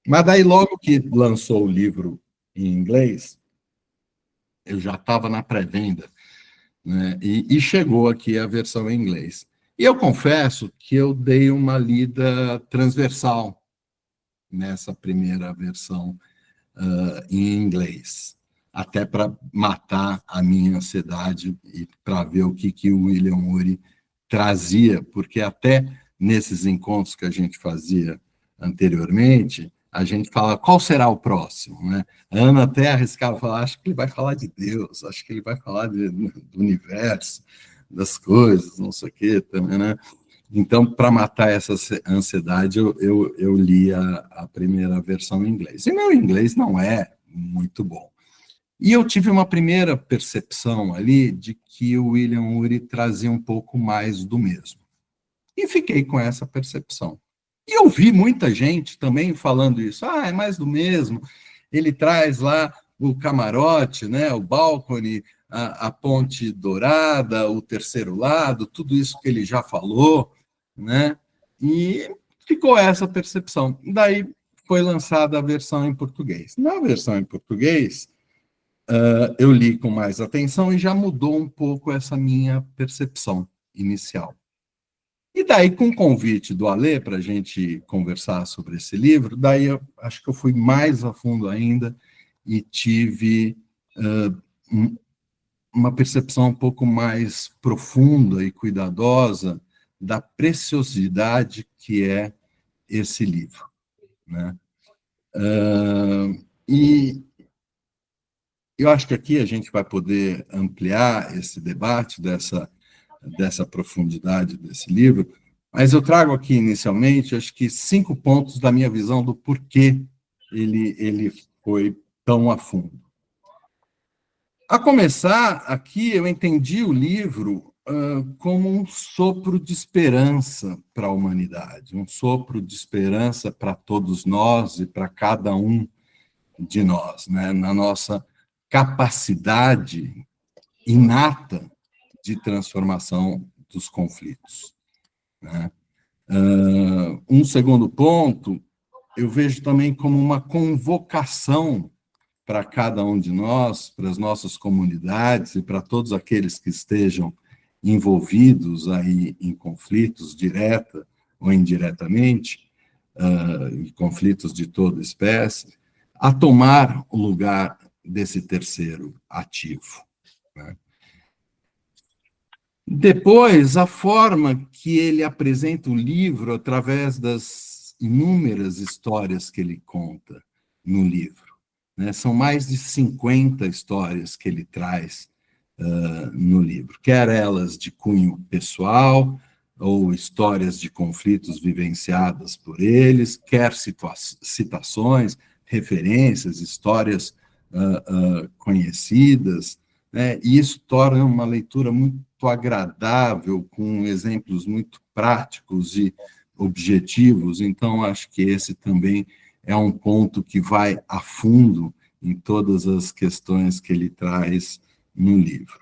Mas daí, logo que lançou o livro em inglês, eu já estava na pré-venda, né? E chegou aqui a versão em inglês. E eu confesso que eu dei uma lida transversal nessa primeira versão em inglês, até para matar a minha ansiedade e para ver o que o William Ury trazia, porque até nesses encontros que a gente fazia anteriormente, a gente fala qual será o próximo, né? A Ana até arriscava falar, acho que ele vai falar de Deus, acho que ele vai falar do universo, das coisas, não sei o quê também, né? Então, para matar essa ansiedade, eu li a primeira versão em inglês. E meu inglês não é muito bom. E eu tive uma primeira percepção ali de que o William Ury trazia um pouco mais do mesmo. E fiquei com essa percepção. E eu vi muita gente também falando isso. Ah, é mais do mesmo. Ele traz lá o camarote, né, o balcone, a ponte dourada, o terceiro lado, tudo isso que ele já falou, né? E ficou essa percepção. Daí foi lançada a versão em português. Na versão em português, eu li com mais atenção e já mudou um pouco essa minha percepção inicial. E daí, com o convite do Alê para a gente conversar sobre esse livro, daí eu acho que eu fui mais a fundo ainda e tive uma percepção um pouco mais profunda e cuidadosa da preciosidade que é esse livro, né? E eu acho que aqui a gente vai poder ampliar esse debate dessa profundidade desse livro, mas eu trago aqui inicialmente, acho que 5 pontos da minha visão do porquê ele foi tão a fundo. A começar, aqui eu entendi o livro como um sopro de esperança para a humanidade, um sopro de esperança para todos nós e para cada um de nós, né? Na nossa capacidade inata de transformação dos conflitos, né? Um segundo ponto, eu vejo também como uma convocação para cada um de nós, para as nossas comunidades e para todos aqueles que estejam envolvidos aí em conflitos, direta ou indiretamente, em conflitos de toda espécie, a tomar o lugar desse terceiro ativo, né? Depois, a forma que ele apresenta o livro através das inúmeras histórias que ele conta no livro, né? São mais de 50 histórias que ele traz no livro, quer elas de cunho pessoal, ou histórias de conflitos vivenciadas por eles, quer citações, referências, histórias conhecidas, né? E isso torna uma leitura muito agradável, com exemplos muito práticos e objetivos. Então, acho que esse também é um ponto que vai a fundo em todas as questões que ele traz no livro.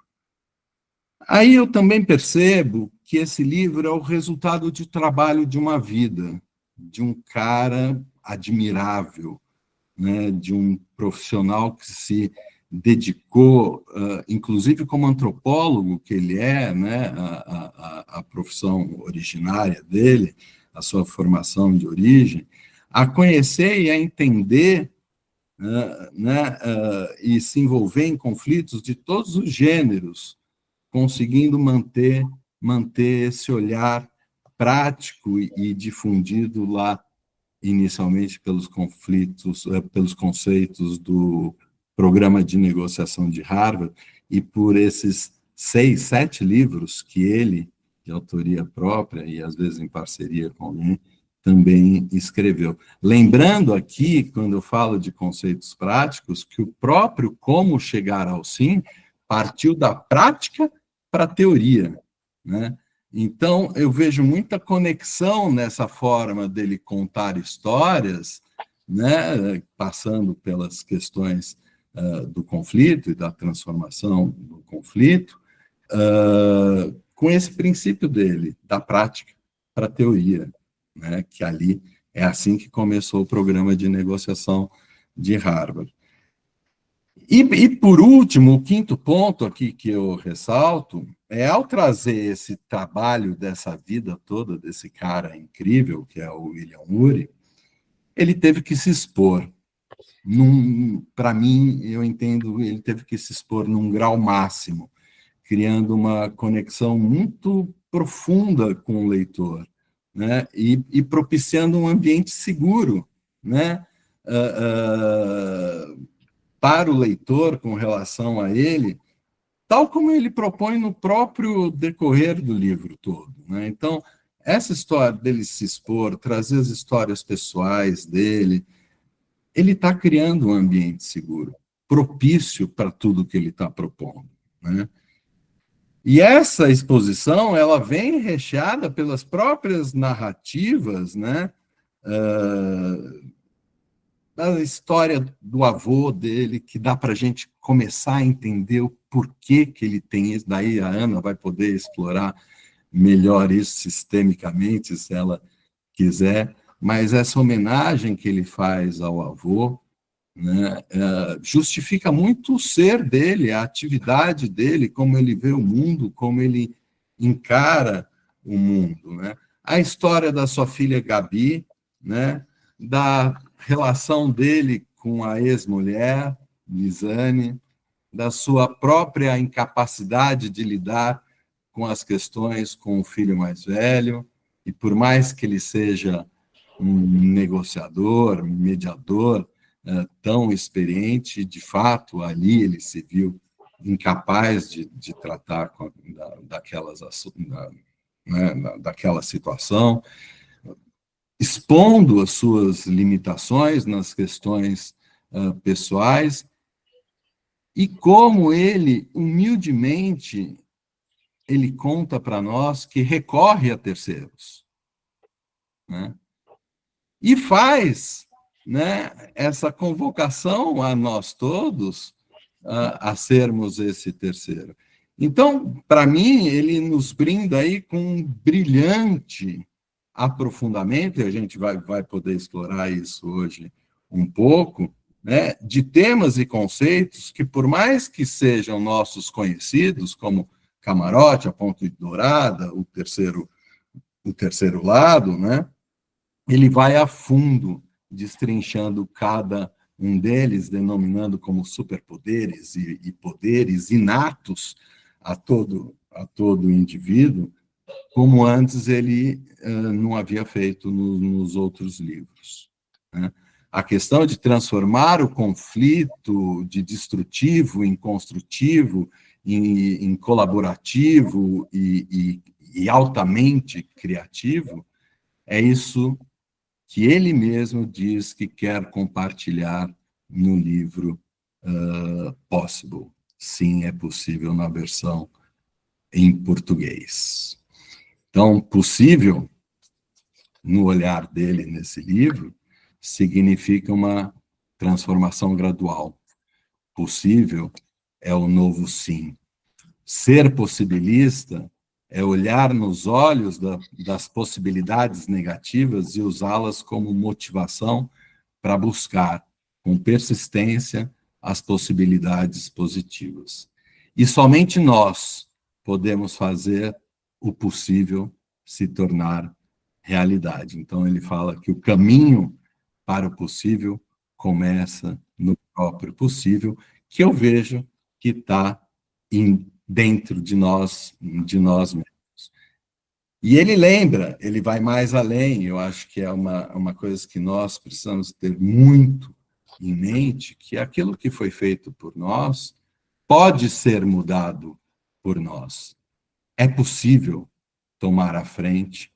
Aí eu também percebo que esse livro é o resultado de trabalho de uma vida, de um cara admirável, né, de um profissional que se dedicou, inclusive como antropólogo que ele é, né, a profissão originária dele, a sua formação de origem, a conhecer e a entender, né, e se envolver em conflitos de todos os gêneros, conseguindo manter esse olhar prático e difundido lá inicialmente pelos conflitos, pelos conceitos do programa de negociação de Harvard e por esses 6, 7 livros que ele, de autoria própria e às vezes em parceria com alguém, também escreveu. Lembrando aqui, quando eu falo de conceitos práticos, que o próprio Como Chegar ao Sim partiu da prática para a teoria, né? Então, eu vejo muita conexão nessa forma dele contar histórias, né, passando pelas questões do conflito e da transformação do conflito, com esse princípio dele, da prática para a teoria, né, que ali É assim que começou o programa de negociação de Harvard. E, por último, o quinto ponto aqui que eu ressalto é, ao trazer esse trabalho dessa vida toda, desse cara incrível, que é o William Ury, ele teve que se expor. Para mim, eu entendo, ele teve que se expor num grau máximo, criando uma conexão muito profunda com o leitor, né? E propiciando um ambiente seguro, né? Para o leitor com relação a ele, tal como ele propõe no próprio decorrer do livro todo, né? Então, essa história dele se expor, trazer as histórias pessoais dele, ele está criando um ambiente seguro, propício para tudo que ele está propondo, né? E essa exposição, ela vem recheada pelas próprias narrativas, né? A história do avô dele, que dá para a gente começar a entender o porquê que ele tem isso. Daí a Ana vai poder explorar melhor isso sistemicamente, se ela quiser. Mas essa homenagem que ele faz ao avô, né, justifica muito o ser dele, a atividade dele, como ele vê o mundo, como ele encara o mundo, né? A história da sua filha Gabi, né, da relação dele com a ex-mulher, Lisane, da sua própria incapacidade de lidar com as questões com o filho mais velho, e por mais que ele seja um negociador, mediador, tão experiente, de fato, ali ele se viu incapaz de tratar daquela situação, expondo as suas limitações nas questões pessoais, e como ele, humildemente, ele conta para nós que recorre a terceiros, né? E faz, né, essa convocação a nós todos a sermos esse terceiro. Então, para mim, ele nos brinda aí com um brilhante aprofundamento, e a gente vai poder explorar isso hoje um pouco, né, de temas e conceitos que, por mais que sejam nossos conhecidos, como Camarote, a Ponte Dourada, o terceiro lado, né, ele vai a fundo, destrinchando cada um deles, denominando como superpoderes e poderes inatos a todo indivíduo, como antes ele não havia feito nos outros livros, né? A questão de transformar o conflito de destrutivo em construtivo, em colaborativo e altamente criativo, é isso que ele mesmo diz que quer compartilhar no livro Possible. Sim, é possível na versão em português. Então, possível, no olhar dele nesse livro, significa uma transformação gradual. Possível é o novo sim. Ser possibilista é olhar nos olhos das possibilidades negativas e usá-las como motivação para buscar, com persistência, as possibilidades positivas. E somente nós podemos fazer o possível se tornar realidade. Então, ele fala que o caminho para o possível começa no próprio possível, que eu vejo que está dentro de nós mesmos. E ele lembra, ele vai mais além, eu acho que é uma coisa que nós precisamos ter muito em mente, que aquilo que foi feito por nós pode ser mudado por nós. É possível tomar a frente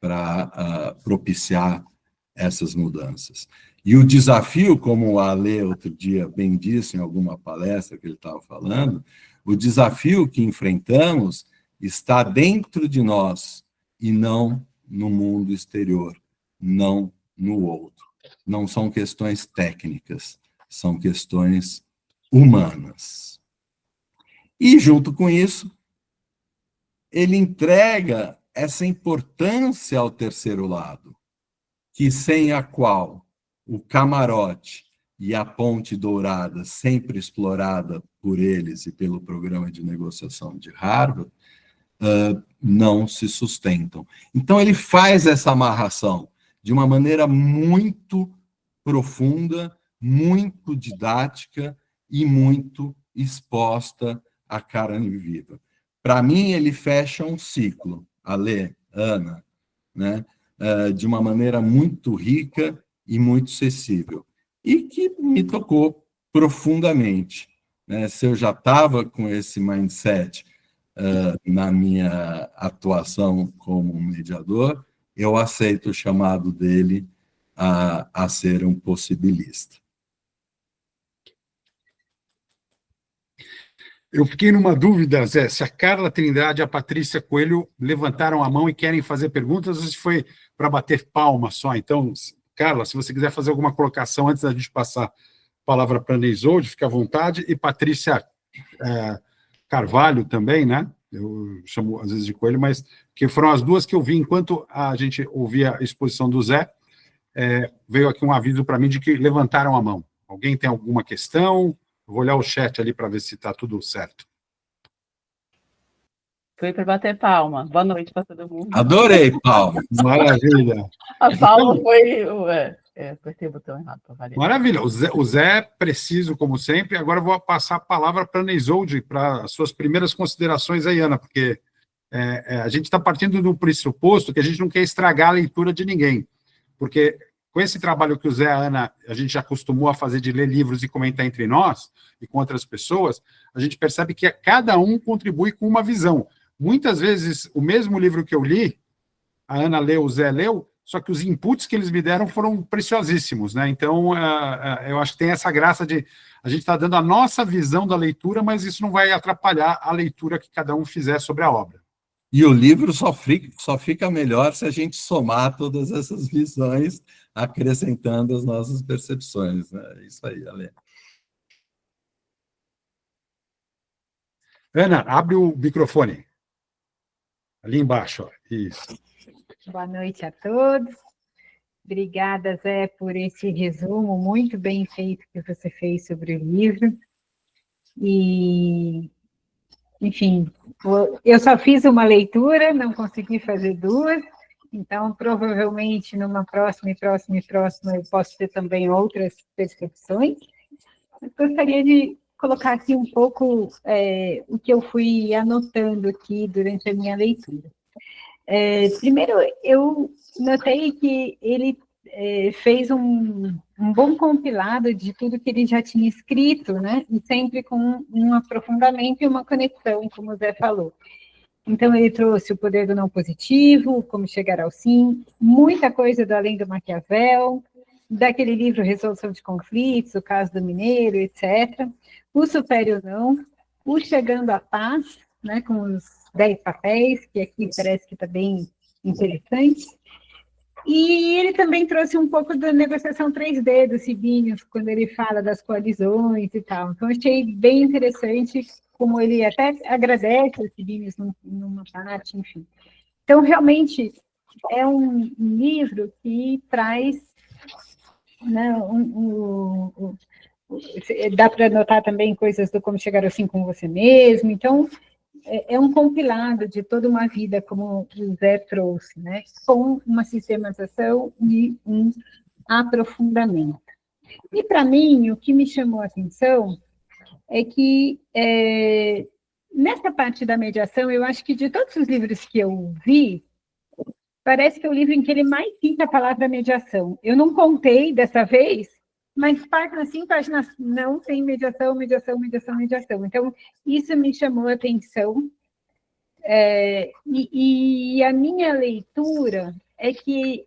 para propiciar essas mudanças. E o desafio, como o Ale outro dia bem disse em alguma palestra que ele estava falando, o desafio que enfrentamos está dentro de nós e não no mundo exterior, não no outro. Não são questões técnicas, são questões humanas. E, junto com isso, ele entrega essa importância ao terceiro lado, que sem a qual o camarote e a ponte dourada, sempre explorada por eles e pelo programa de negociação de Harvard, não se sustentam. Então, ele faz essa amarração de uma maneira muito profunda, muito didática e muito exposta à carne viva. Para mim, ele fecha um ciclo, Alê, Ana, né? De uma maneira muito rica e muito acessível, e que me tocou profundamente. Né? Se eu já estava com esse mindset na minha atuação como mediador, eu aceito o chamado dele a ser um possibilista. Eu fiquei numa dúvida, Zé, se a Carla Trindade e a Patrícia Coelho levantaram a mão e querem fazer perguntas, ou se foi para bater palma só. Então, Carla, se você quiser fazer alguma colocação antes da gente passar a palavra para a Neisolde, fique à vontade. E Patrícia Carvalho também, né? Eu chamo às vezes de Coelho, mas que foram as duas que eu vi enquanto a gente ouvia a exposição do Zé. Veio aqui um aviso para mim de que levantaram a mão. Alguém tem alguma questão? Vou olhar o chat ali para ver se está tudo certo. Foi para bater palma. Boa noite para todo mundo. Adorei, palma. Maravilha. A palma foi... apertei o botão errado para variar. Maravilha. O Zé é preciso, como sempre. Agora eu vou passar a palavra para a Neisolde, para as suas primeiras considerações aí, Ana, porque a gente está partindo do pressuposto que a gente não quer estragar a leitura de ninguém. Porque com esse trabalho que o Zé e a Ana, a gente já acostumou a fazer de ler livros e comentar entre nós e com outras pessoas, a gente percebe que cada um contribui com uma visão. Muitas vezes, o mesmo livro que eu li, a Ana leu, o Zé leu, só que os inputs que eles me deram foram preciosíssimos, né? Então, eu acho que tem essa graça de a gente estar dando a nossa visão da leitura, mas isso não vai atrapalhar a leitura que cada um fizer sobre a obra. E o livro só fica melhor se a gente somar todas essas visões, acrescentando as nossas percepções. Né? É isso aí, Ale. Ana, abre o microfone. Ali embaixo, ó. Isso. Boa noite a todos. Obrigada, Zé, por esse resumo muito bem feito que você fez sobre o livro. E, enfim, eu só fiz uma leitura, não consegui fazer duas, então, provavelmente, numa próxima eu posso ter também outras percepções. Eu gostaria de colocar aqui um pouco o que eu fui anotando aqui durante a minha leitura. Primeiro, eu notei que ele fez um bom compilado de tudo que ele já tinha escrito, né? E sempre com um aprofundamento e uma conexão, como o Zé falou. Então, ele trouxe o poder do não positivo, como chegar ao sim, muita coisa do Além do Maquiavel, daquele livro Resolução de Conflitos, o caso do Mineiro, etc. O Supere ou Não, o Chegando à Paz, né, com os 10 papéis, que aqui parece que está bem interessante. E ele também trouxe um pouco da negociação 3D do Sibelius, quando ele fala das coalizões e tal. Então, achei bem interessante como ele até agradece o Sibelius numa parte, enfim. Então, realmente, é um livro que traz... Né, dá para notar também coisas do Como Chegar Assim com Você Mesmo. Então, é um compilado de toda uma vida, como o Zé trouxe, né, com uma sistematização e um aprofundamento. E, para mim, o que me chamou a atenção é que, nessa parte da mediação, eu acho que de todos os livros que eu vi, parece que é o livro em que ele mais cita a palavra mediação. Eu não contei dessa vez, mas páginas sim, páginas não, tem mediação. Então, isso me chamou a atenção. E a minha leitura é que,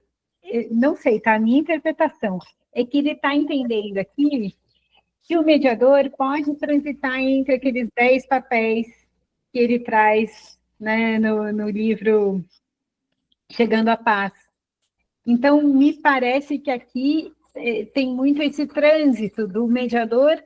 não sei, tá? A minha interpretação é que ele está entendendo aqui que o mediador pode transitar entre aqueles 10 papéis que ele traz, né, no livro Chegando à Paz. Então, me parece que aqui tem muito esse trânsito do mediador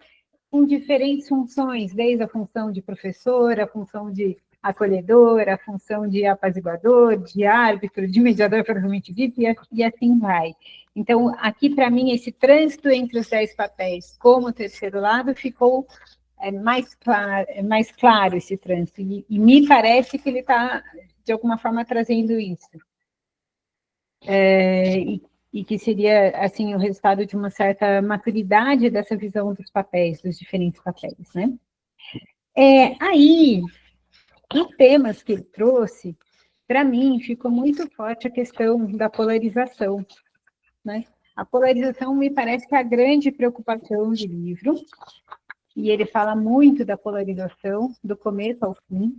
com diferentes funções, desde a função de professor, a função de acolhedor, a função de apaziguador, de árbitro, de mediador propriamente dito, e assim vai. Então, aqui, para mim, esse trânsito entre os 10 papéis como terceiro lado ficou mais claro esse trânsito, e me parece que ele está, de alguma forma, trazendo isso. E que seria, assim, o resultado de uma certa maturidade dessa visão dos papéis, dos diferentes papéis, né? Aí, os temas que ele trouxe, para mim, ficou muito forte a questão da polarização, né? A polarização me parece que é a grande preocupação do livro, e ele fala muito da polarização, do começo ao fim.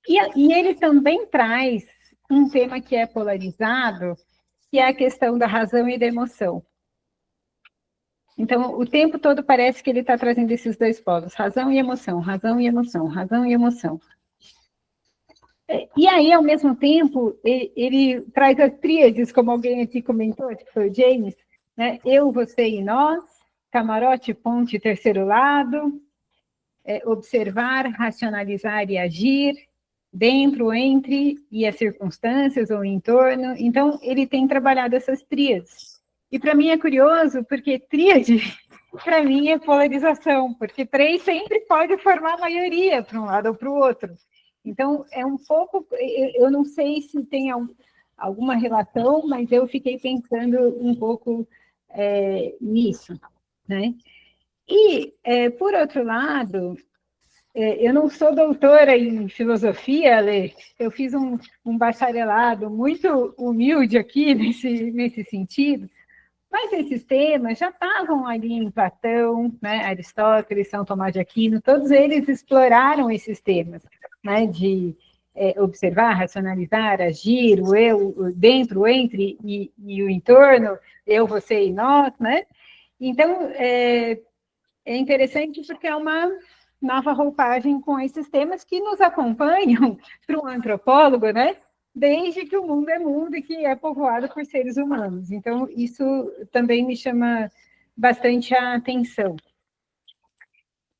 E ele também traz um tema que é polarizado, que é a questão da razão e da emoção. Então, o tempo todo parece que ele está trazendo esses dois polos, razão e emoção, razão e emoção, razão e emoção. E aí, ao mesmo tempo, ele traz as tríades, como alguém aqui comentou, que foi o James, né? Eu, você e nós, camarote, ponte, terceiro lado, observar, racionalizar e agir, dentro, entre, e as circunstâncias ou em torno. Então, ele tem trabalhado essas tríades. E para mim é curioso, porque tríade, para mim, é polarização, porque 3 sempre pode formar maioria para um lado ou para o outro. Então, é um pouco, eu não sei se tem alguma relação, mas eu fiquei pensando um pouco nisso, né? E, por outro lado, eu não sou doutora em filosofia, Lê, eu fiz um bacharelado muito humilde aqui nesse sentido, mas esses temas já estavam ali em Platão, né, Aristóteles, São Tomás de Aquino, todos eles exploraram esses temas, né, de observar, racionalizar, agir, o eu, o dentro, o entre e o entorno, eu, você e nós, né? Então, é interessante porque é uma nova roupagem com esses temas que nos acompanham para um antropólogo, né? Desde que o mundo é mundo e que é povoado por seres humanos. Então, isso também me chama bastante a atenção.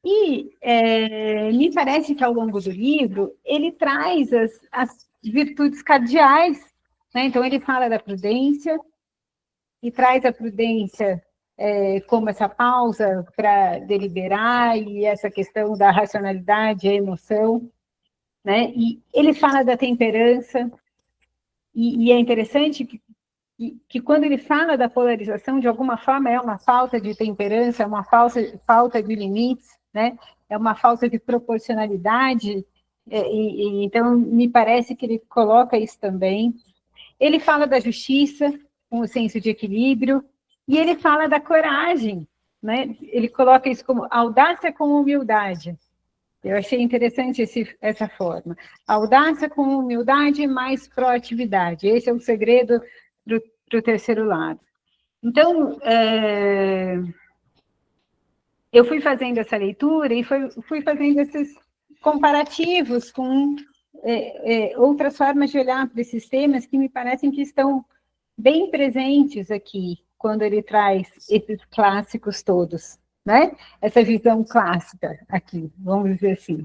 E me parece que, ao longo do livro, ele traz as virtudes cardeais, né? Então, ele fala da prudência, e traz a prudência como essa pausa para deliberar, e essa questão da racionalidade, a emoção, né? E ele fala da temperança, e é interessante que quando ele fala da polarização, de alguma forma é uma falta de temperança, é uma falta de limites, né? É uma falta de proporcionalidade, então me parece que ele coloca isso também. Ele fala da justiça, com o senso de equilíbrio, e ele fala da coragem, né? Ele coloca isso como audácia com humildade. Eu achei interessante essa forma. Audácia com humildade mais proatividade. Esse é o segredo para o terceiro lado. Então, eu fui fazendo essa leitura e fui fazendo esses comparativos com outras formas de olhar para esses temas que me parecem que estão bem presentes aqui, quando ele traz esses clássicos todos, né? Essa visão clássica aqui, vamos dizer assim.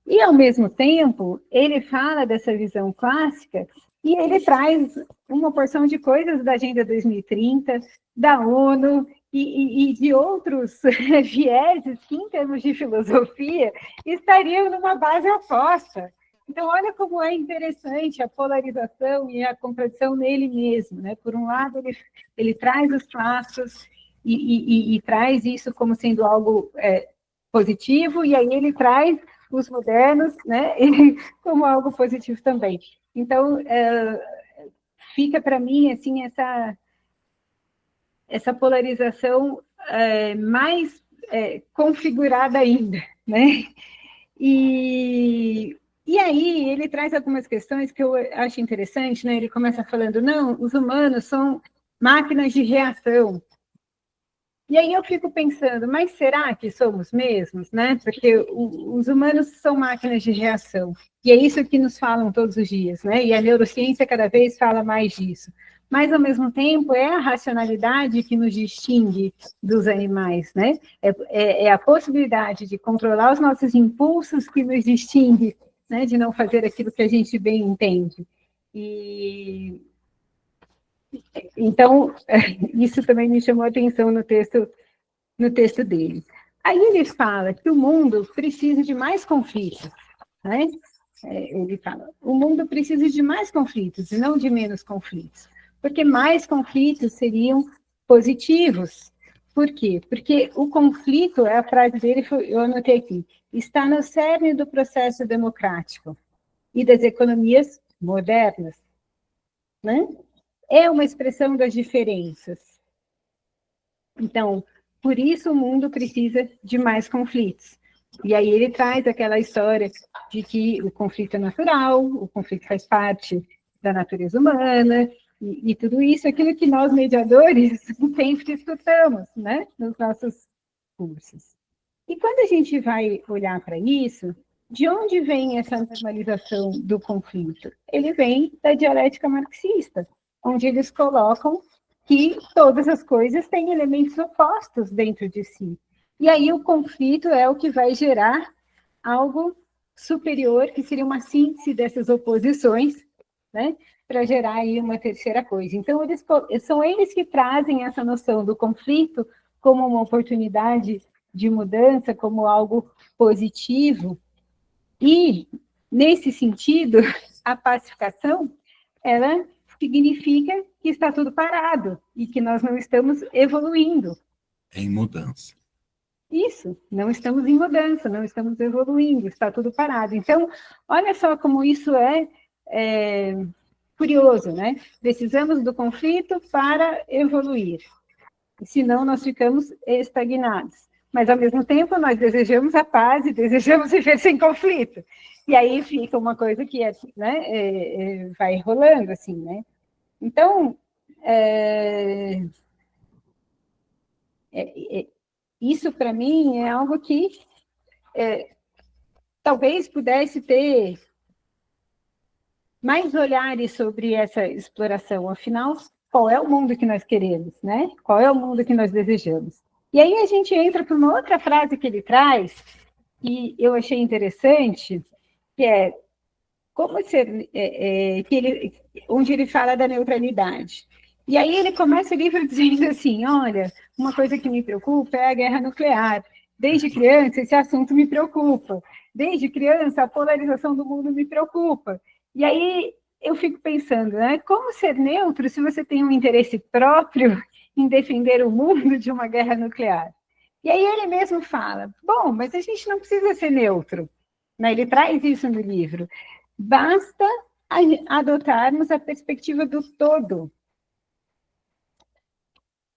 E, ao mesmo tempo, ele fala dessa visão clássica e ele traz uma porção de coisas da Agenda 2030, da ONU e de outros vieses que, em termos de filosofia, estariam numa base oposta. Então, olha como é interessante a polarização e a contradição nele mesmo, né? Por um lado, ele traz os clássicos e traz isso como sendo algo positivo, e aí ele traz os modernos, né? Como algo positivo também. Então, fica para mim assim essa polarização mais configurada ainda, né? E aí ele traz algumas questões que eu acho interessante, né? Ele começa falando, não, os humanos são máquinas de reação. E aí eu fico pensando, mas será que somos mesmos, né? Porque os humanos são máquinas de reação. E é isso que nos falam todos os dias, né? E a neurociência cada vez fala mais disso. mas, ao mesmo tempo, é a racionalidade que nos distingue dos animais, né? É a possibilidade de controlar os nossos impulsos que nos distingue, né? De não fazer aquilo que a gente bem entende. E então, isso também me chamou a atenção no texto dele. Aí ele fala que o mundo precisa de mais conflitos, né? Ele fala, o mundo precisa de mais conflitos e não de menos conflitos, porque mais conflitos seriam positivos. Por quê? Porque o conflito, a frase dele, eu anotei aqui, está no cerne do processo democrático e das economias modernas, né? É uma expressão das diferenças. Então, por isso o mundo precisa de mais conflitos. E aí ele traz aquela história de que o conflito é natural, o conflito faz parte da natureza humana, e tudo isso, aquilo que nós, mediadores, sempre escutamos, né, nos nossos cursos. E quando a gente vai olhar para isso, de onde vem essa normalização do conflito? Ele vem da dialética marxista, onde eles colocam que todas as coisas têm elementos opostos dentro de si. E aí o conflito é o que vai gerar algo superior, que seria uma síntese dessas oposições, né, para gerar aí uma terceira coisa. Então, são eles que trazem essa noção do conflito como uma oportunidade de mudança, como algo positivo. E, nesse sentido, a pacificação, ela significa que está tudo parado e que nós não estamos evoluindo. Em mudança. Isso, não estamos em mudança, não estamos evoluindo, está tudo parado. Então, olha só como isso é curioso, né? Precisamos do conflito para evoluir, senão nós ficamos estagnados. Mas, ao mesmo tempo, nós desejamos a paz e desejamos viver sem conflito. E aí fica uma coisa que vai rolando, assim, né? Então, isso, para mim, é algo que talvez pudesse ter mais olhares sobre essa exploração. Afinal, qual é o mundo que nós queremos, né? Qual é o mundo que nós desejamos? E aí a gente entra para uma outra frase que ele traz, que eu achei interessante, que é como ser, onde ele fala da neutralidade. E aí ele começa o livro dizendo assim, olha, uma coisa que me preocupa é a guerra nuclear. Desde criança, esse assunto me preocupa. Desde criança, a polarização do mundo me preocupa. E aí eu fico pensando, né, como ser neutro se você tem um interesse próprio em defender o mundo de uma guerra nuclear? E aí ele mesmo fala, bom, mas a gente não precisa ser neutro. Né? Ele traz isso no livro. Basta adotarmos a perspectiva do todo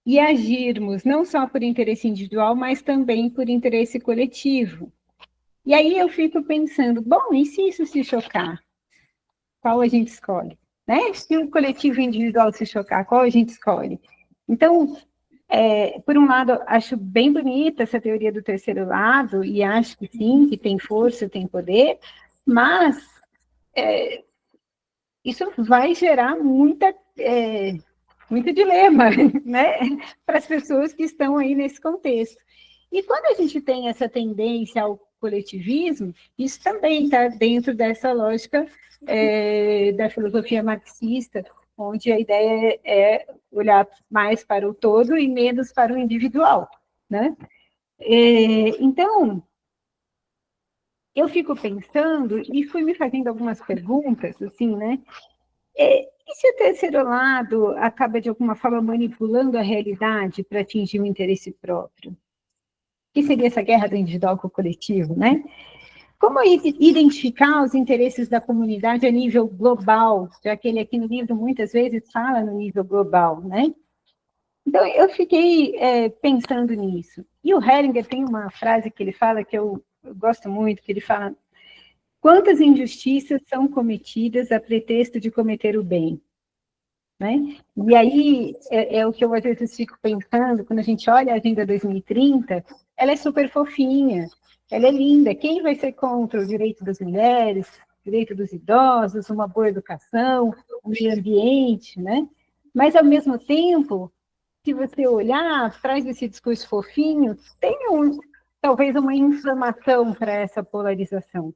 e agirmos não só por interesse individual, mas também por interesse coletivo. E aí eu fico pensando, bom, e se isso se chocar? Qual a gente escolhe? Né? Se o coletivo e o individual se chocar, qual a gente escolhe? Então, por um lado, acho bem bonita essa teoria do terceiro lado, e acho que sim, que tem força, tem poder, mas isso vai gerar muito dilema, né, para as pessoas que estão aí nesse contexto. E quando a gente tem essa tendência ao coletivismo, isso também está dentro dessa lógica da filosofia marxista, onde a ideia é olhar mais para o todo e menos para o individual, né? Então, eu fico pensando e fui me fazendo algumas perguntas, assim, né? E se o terceiro lado acaba, de alguma forma, manipulando a realidade para atingir um interesse próprio? Que seria essa guerra do individual com o coletivo, né? Como identificar os interesses da comunidade a nível global, já que ele aqui no livro muitas vezes fala no nível global, né? Então, eu fiquei pensando nisso. E o Hellinger tem uma frase que ele fala, que eu gosto muito, que ele fala: quantas injustiças são cometidas a pretexto de cometer o bem? Né? E aí, é o que eu às vezes fico pensando, quando a gente olha a Agenda 2030, ela é super fofinha, ela é linda. Quem vai ser contra o direito das mulheres, o direito dos idosos, uma boa educação, o meio ambiente, né? Mas, ao mesmo tempo, se você olhar atrás desse discurso fofinho, tem talvez uma inflamação para essa polarização.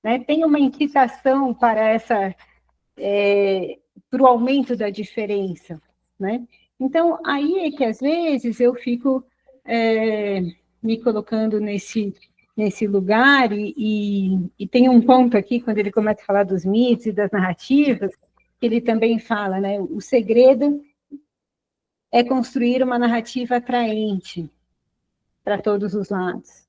Né? Tem uma incitação para para o aumento da diferença. Né? Então, aí é que, às vezes, eu fico me colocando nesse lugar, e tem um ponto aqui, quando ele começa a falar dos mitos e das narrativas, que ele também fala, né? O segredo é construir uma narrativa atraente para todos os lados.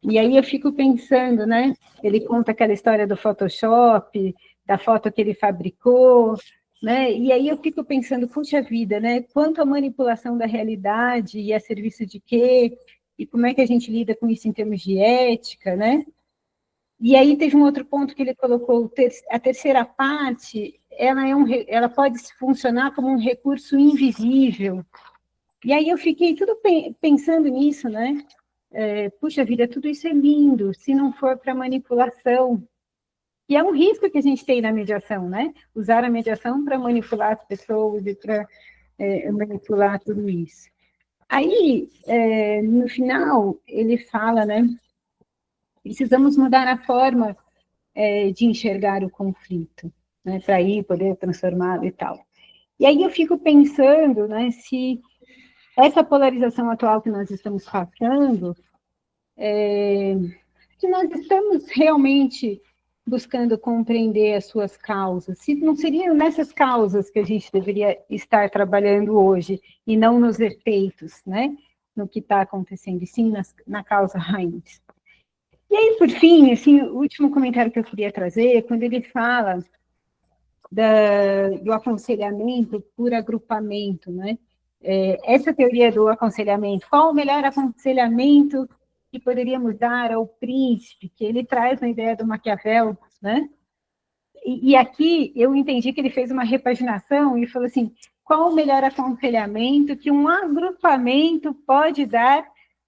E aí eu fico pensando, né? Ele conta aquela história do Photoshop, da foto que ele fabricou, né? E aí eu fico pensando, puxa vida, né? Quanto a manipulação da realidade e a serviço de quê? E como é que a gente lida com isso em termos de ética, né? E aí teve um outro ponto que ele colocou, a terceira parte, ela pode funcionar como um recurso invisível. E aí eu fiquei tudo pensando nisso, né? Puxa vida, tudo isso é lindo, se não for para manipulação. E é um risco que a gente tem na mediação, né? Usar a mediação para manipular as pessoas e para manipular tudo isso. Aí, no final, ele fala, né? Precisamos mudar a forma de enxergar o conflito, né? Para aí poder transformá-lo e tal. E aí eu fico pensando, né? Se essa polarização atual que nós estamos passando, se nós estamos realmente buscando compreender as suas causas, se não seriam nessas causas que a gente deveria estar trabalhando hoje, e não nos efeitos, né, no que está acontecendo, e sim na causa raiz. E aí, por fim, assim, o último comentário que eu queria trazer é quando ele fala do aconselhamento por agrupamento, né? Essa teoria do aconselhamento, qual o melhor aconselhamento que poderíamos dar ao príncipe, que ele traz na ideia do Maquiavel, né? E aqui eu entendi que ele fez uma repaginação e falou assim, qual o melhor aconselhamento que um agrupamento pode dar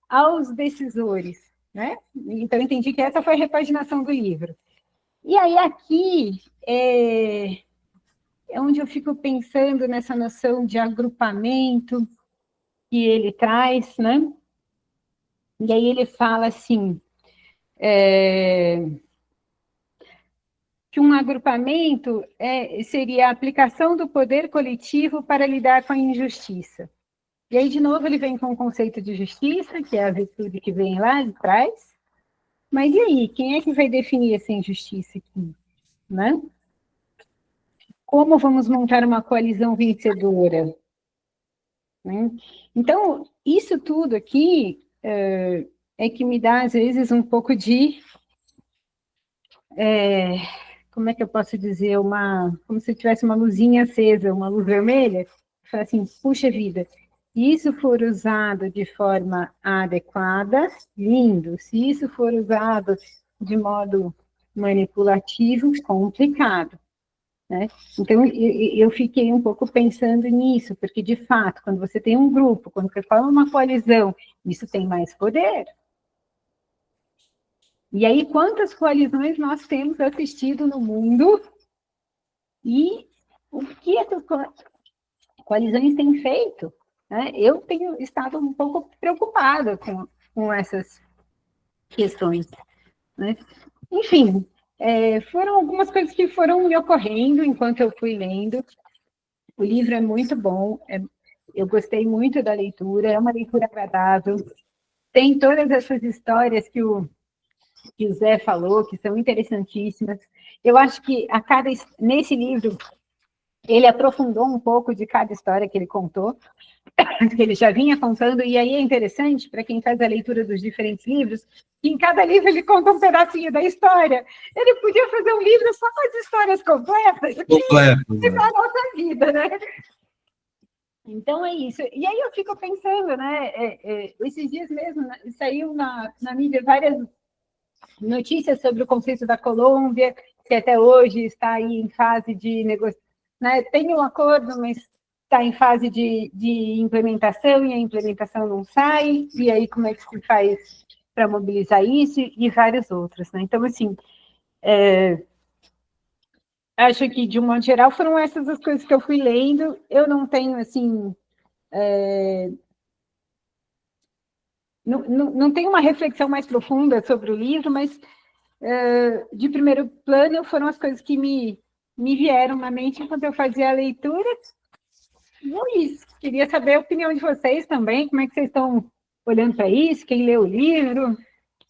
aos decisores, né? Então, eu entendi que essa foi a repaginação do livro. E aí, aqui, é onde eu fico pensando nessa noção de agrupamento que ele traz, né? E aí ele fala assim, que um agrupamento seria a aplicação do poder coletivo para lidar com a injustiça. E aí, de novo, ele vem com o conceito de justiça, que é a virtude que vem lá de trás. Mas e aí, quem é que vai definir essa injustiça aqui? Né? Como vamos montar uma coalizão vencedora? Né? Então, isso tudo aqui é que me dá, às vezes, um pouco de... como é que eu posso dizer? Como se tivesse uma luzinha acesa, uma luz vermelha. Fala assim, puxa vida, se isso for usado de forma adequada, lindo. Se isso for usado de modo manipulativo, complicado. Né? Então, eu fiquei um pouco pensando nisso, porque, de fato, quando você tem um grupo, quando você forma uma coalizão, isso tem mais poder. E aí, quantas coalizões nós temos assistido no mundo e o que essas coalizões têm feito? Né? Eu tenho estado um pouco preocupada com essas questões. Né? Enfim, foram algumas coisas que foram me ocorrendo enquanto eu fui lendo. O livro é muito bom, eu gostei muito da leitura, é uma leitura agradável. Tem todas essas histórias que o Zé falou, que são interessantíssimas. Eu acho que nesse livro, ele aprofundou um pouco de cada história que ele contou, que ele já vinha contando, e aí é interessante, para quem faz a leitura dos diferentes livros, que em cada livro ele conta um pedacinho da história. Ele podia fazer um livro só com as histórias completas, e para a nossa vida, né? Então é isso. E aí eu fico pensando, né? Esses dias mesmo, né, saiu na mídia várias notícias sobre o conflito da Colômbia, que até hoje está aí em fase de negociação. Né? Tem um acordo, mas está em fase de implementação, e a implementação não sai, e aí como é que se faz para mobilizar isso, e vários outros. Né? Então, assim, acho que, de um modo geral, foram essas as coisas que eu fui lendo. Eu não tenho, assim... Não tenho uma reflexão mais profunda sobre o livro, mas, de primeiro plano, foram as coisas que me vieram na mente enquanto eu fazia a leitura. E isso. Queria saber a opinião de vocês também, como é que vocês estão olhando para isso, quem leu o livro.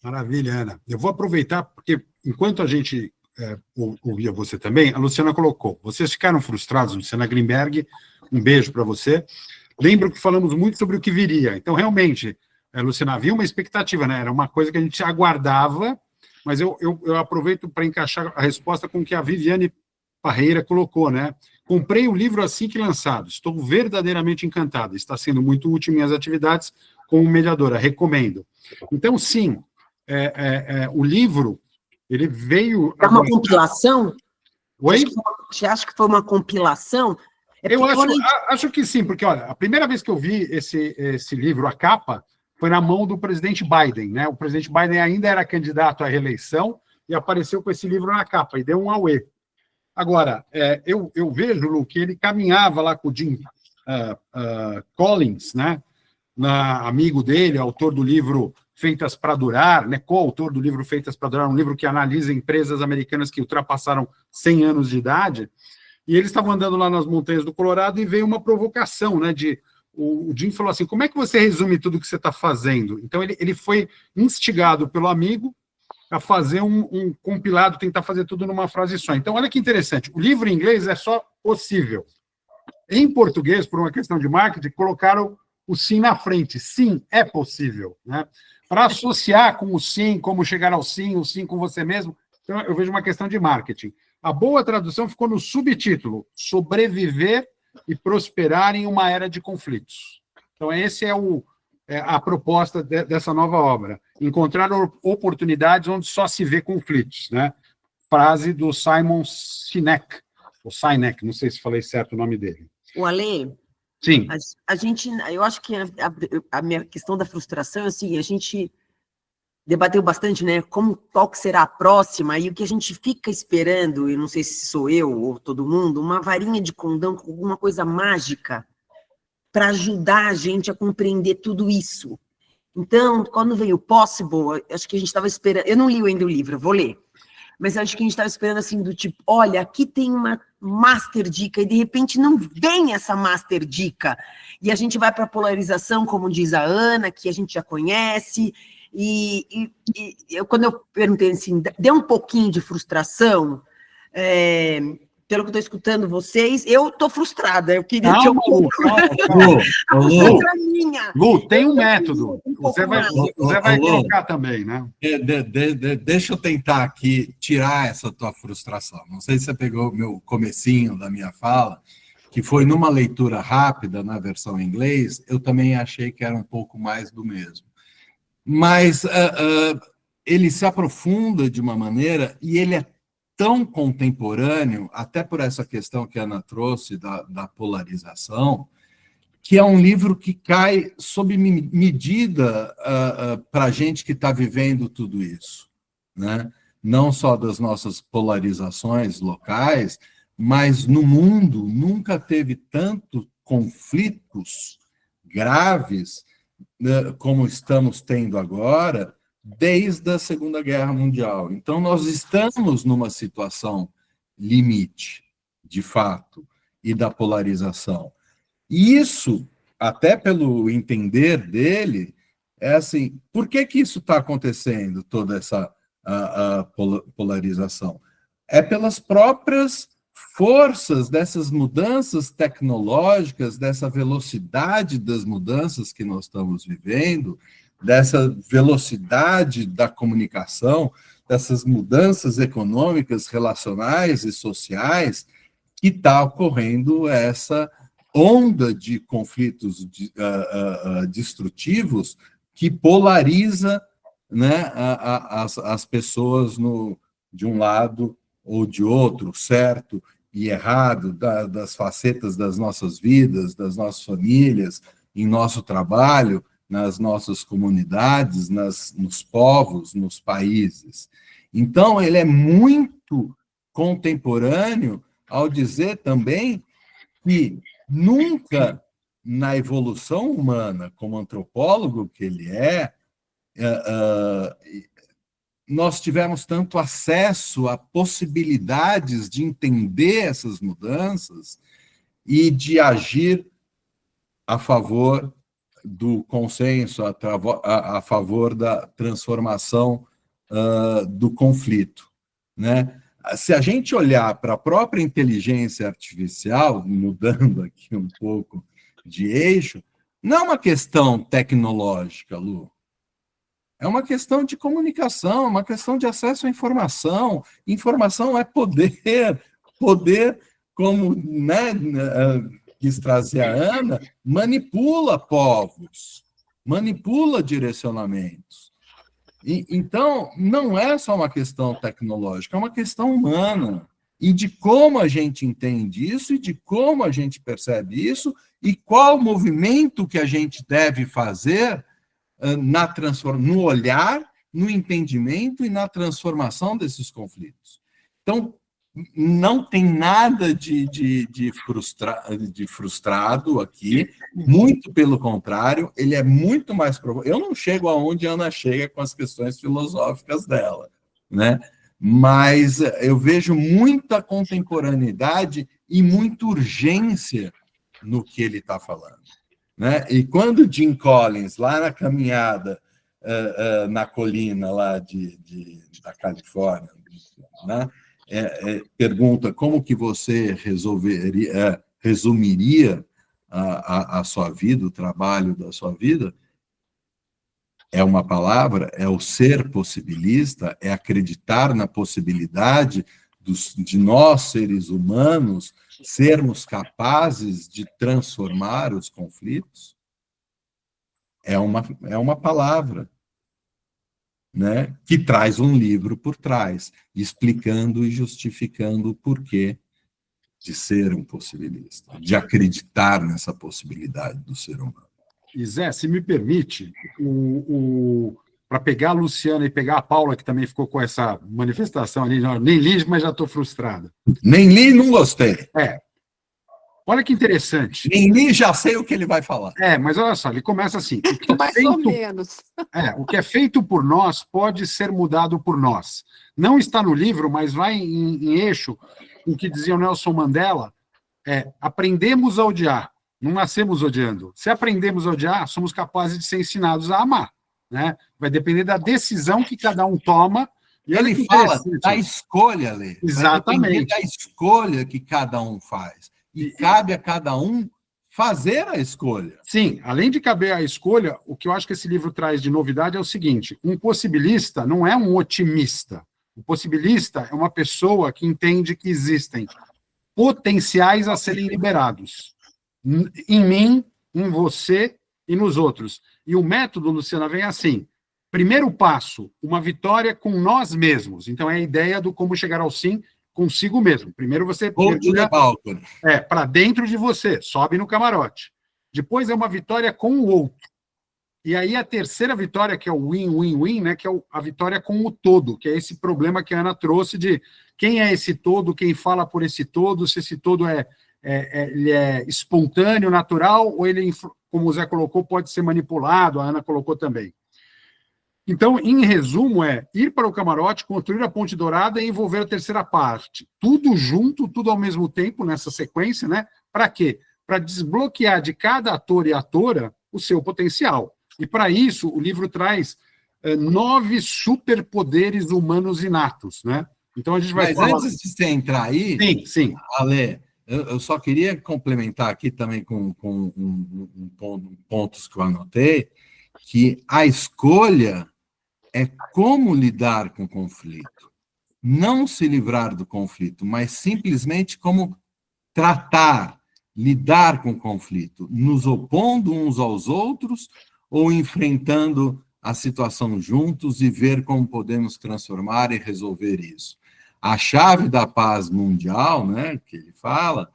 Maravilha, Ana. Eu vou aproveitar, porque enquanto a gente ouvia você também, a Luciana colocou, vocês ficaram frustrados, Luciana Grimberg, um beijo para você. Lembro que falamos muito sobre o que viria. Então, realmente, Luciana, havia uma expectativa, né? Era uma coisa que a gente aguardava, mas eu aproveito para encaixar a resposta com o que a Viviane Parreira colocou, né? Comprei o livro assim que lançado, estou verdadeiramente encantada, está sendo muito útil em minhas atividades como mediadora, recomendo. Então, sim, o livro, ele veio... É uma compilação? Oi? Você acha que foi uma compilação? Eu acho que sim, porque, olha, a primeira vez que eu vi esse livro, a capa, foi na mão do presidente Biden, né? O presidente Biden ainda era candidato à reeleição e apareceu com esse livro na capa, e deu um auê. Agora, eu vejo, Lu, que ele caminhava lá com o Jim Collins, né? Amigo dele, autor do livro Feitas para Durar, né? Coautor do livro Feitas para Durar, um livro que analisa empresas americanas que ultrapassaram 100 anos de idade, e eles estavam andando lá nas montanhas do Colorado e veio uma provocação, né? O Jim falou assim, como é que você resume tudo que você está fazendo? Então, ele foi instigado pelo amigo a fazer um compilado, tentar fazer tudo numa frase só. Então, olha que interessante, o livro em inglês é só possível. Em português, por uma questão de marketing, colocaram o sim na frente. Sim, é possível, né? Para associar com o sim, como chegar ao sim, o sim com você mesmo, então eu vejo uma questão de marketing. A boa tradução ficou no subtítulo, Sobreviver e Prosperar em uma Era de Conflitos. Então, esse é a proposta dessa nova obra. Encontrar oportunidades onde só se vê conflitos, né? Frase do Simon Sinek, ou Sinek, não sei se falei certo o nome dele. O Ale, sim. Eu acho que a minha questão da frustração é assim, a gente debateu bastante, né? Qual que será a próxima, e o que a gente fica esperando, e não sei se sou eu ou todo mundo, uma varinha de condão com alguma coisa mágica para ajudar a gente a compreender tudo isso. Então, quando veio o Possible, acho que a gente estava esperando... Eu não li ainda o livro, eu vou ler. Mas acho que a gente estava esperando assim, do tipo, olha, aqui tem uma master dica, e de repente não vem essa master dica. E a gente vai para a polarização, como diz a Ana, que a gente já conhece, quando eu perguntei assim, deu um pouquinho de frustração... pelo que eu estou escutando vocês, eu estou frustrada. Eu queria que Lu, tem um método. Você vai colocar também, né? Deixa eu tentar aqui tirar essa tua frustração. Não sei se você pegou o meu comecinho da minha fala, que foi numa leitura rápida na versão em inglês, eu também achei que era um pouco mais do mesmo. Mas ele se aprofunda de uma maneira, e ele é tão contemporâneo, até por essa questão que a Ana trouxe da polarização, que é um livro que cai sob medida para a gente que está vivendo tudo isso, né? Não só das nossas polarizações locais, mas no mundo nunca teve tantos conflitos graves, né, como estamos tendo agora, desde a Segunda Guerra Mundial. Então, nós estamos numa situação limite, de fato, e da polarização. E isso, até pelo entender dele, é assim, por que isso está acontecendo, toda essa polarização? É pelas próprias forças dessas mudanças tecnológicas, dessa velocidade das mudanças que nós estamos vivendo, dessa velocidade da comunicação, dessas mudanças econômicas, relacionais e sociais, que está ocorrendo essa onda de conflitos destrutivos que polariza, né, as pessoas de um lado ou de outro, certo e errado, das facetas das nossas vidas, das nossas famílias, em nosso trabalho, nas nossas comunidades, nos povos, nos países. Então, ele é muito contemporâneo ao dizer também que nunca na evolução humana, como antropólogo que ele nós tivemos tanto acesso a possibilidades de entender essas mudanças e de agir a favor do consenso, a favor da transformação do conflito, né? Se a gente olhar para a própria inteligência artificial, mudando aqui um pouco de eixo, não é uma questão tecnológica, Lu. É uma questão de comunicação, uma questão de acesso à informação. Informação é poder. Poder, como, né, quis trazer a Ana, manipula povos, manipula direcionamentos. Então, não é só uma questão tecnológica, é uma questão humana. E de como a gente entende isso, e de como a gente percebe isso, e qual movimento que a gente deve fazer no olhar, no entendimento e na transformação desses conflitos. Então, não tem nada de frustrado aqui, muito pelo contrário, ele é muito mais profundo. Eu não chego aonde a Ana chega com as questões filosóficas dela, né? Mas eu vejo muita contemporaneidade e muita urgência no que ele está falando, né? E quando Jim Collins, lá na caminhada, na colina lá da Califórnia, né? Pergunta como que você resumiria a sua vida, o trabalho da sua vida, é uma palavra, é o ser possibilista, é acreditar na possibilidade de nós, seres humanos, sermos capazes de transformar os conflitos. É uma palavra, né, que traz um livro por trás, explicando e justificando o porquê de ser um possibilista, de acreditar nessa possibilidade do ser humano. E Zé, se me permite, para pegar a Luciana e pegar a Paula, que também ficou com essa manifestação ali, nem li, mas já estou frustrada. Nem li, não gostei. Olha que interessante. Nem li, já sei o que ele vai falar. Mas olha só, ele começa assim. Mais ou menos. O que é feito por nós pode ser mudado por nós. Não está no livro, mas vai em eixo com o que dizia o Nelson Mandela, aprendemos a odiar, não nascemos odiando. Se aprendemos a odiar, somos capazes de ser ensinados a amar, né? Vai depender da decisão que cada um toma. E ele fala da escolha, Lê. Exatamente. Da escolha que cada um faz. E cabe a cada um fazer a escolha. Sim, além de caber a escolha, o que eu acho que esse livro traz de novidade é o seguinte: um possibilista não é um otimista. O possibilista é uma pessoa que entende que existem potenciais a serem liberados. Em mim, em você e nos outros. E o método, Luciana, vem assim. Primeiro passo, uma vitória com nós mesmos. Então, é a ideia do como chegar ao sim consigo mesmo. Primeiro você para dentro de você, sobe no camarote. Depois é uma vitória com o outro. E aí a terceira vitória, que é o win-win-win, né, que é a vitória com o todo, que é esse problema que a Ana trouxe de quem é esse todo, quem fala por esse todo, se esse todo ele é espontâneo, natural, ou ele, como o Zé colocou, pode ser manipulado, a Ana colocou também. Então, em resumo, ir para o camarote, construir a ponte dourada e envolver a terceira parte. Tudo junto, tudo ao mesmo tempo, nessa sequência, né? Para quê? Para desbloquear de cada ator e atora o seu potencial. E, para isso, o livro traz 9 superpoderes humanos inatos, né? Então, a gente vai falar... Mas antes de você entrar aí, sim. Ale, eu só queria complementar aqui também com pontos que eu anotei, que a escolha é como lidar com o conflito. Não se livrar do conflito, mas simplesmente como tratar, lidar com o conflito, nos opondo uns aos outros ou enfrentando a situação juntos e ver como podemos transformar e resolver isso. A chave da paz mundial, né, que ele fala,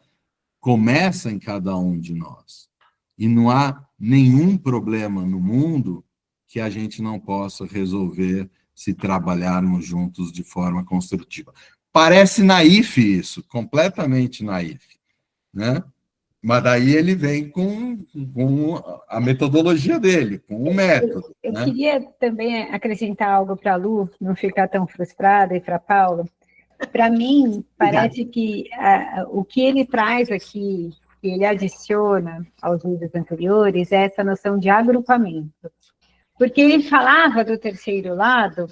começa em cada um de nós. E não há nenhum problema no mundo que a gente não possa resolver se trabalharmos juntos de forma construtiva. parece naif isso, completamente naif, né? Mas daí ele vem com a metodologia dele, com o método. Eu né? queria também acrescentar algo para a Lu, não ficar tão frustrada, e para a Paula. Para mim, parece que o que ele traz aqui, que ele adiciona aos livros anteriores, é essa noção de agrupamento. Porque ele falava do terceiro lado,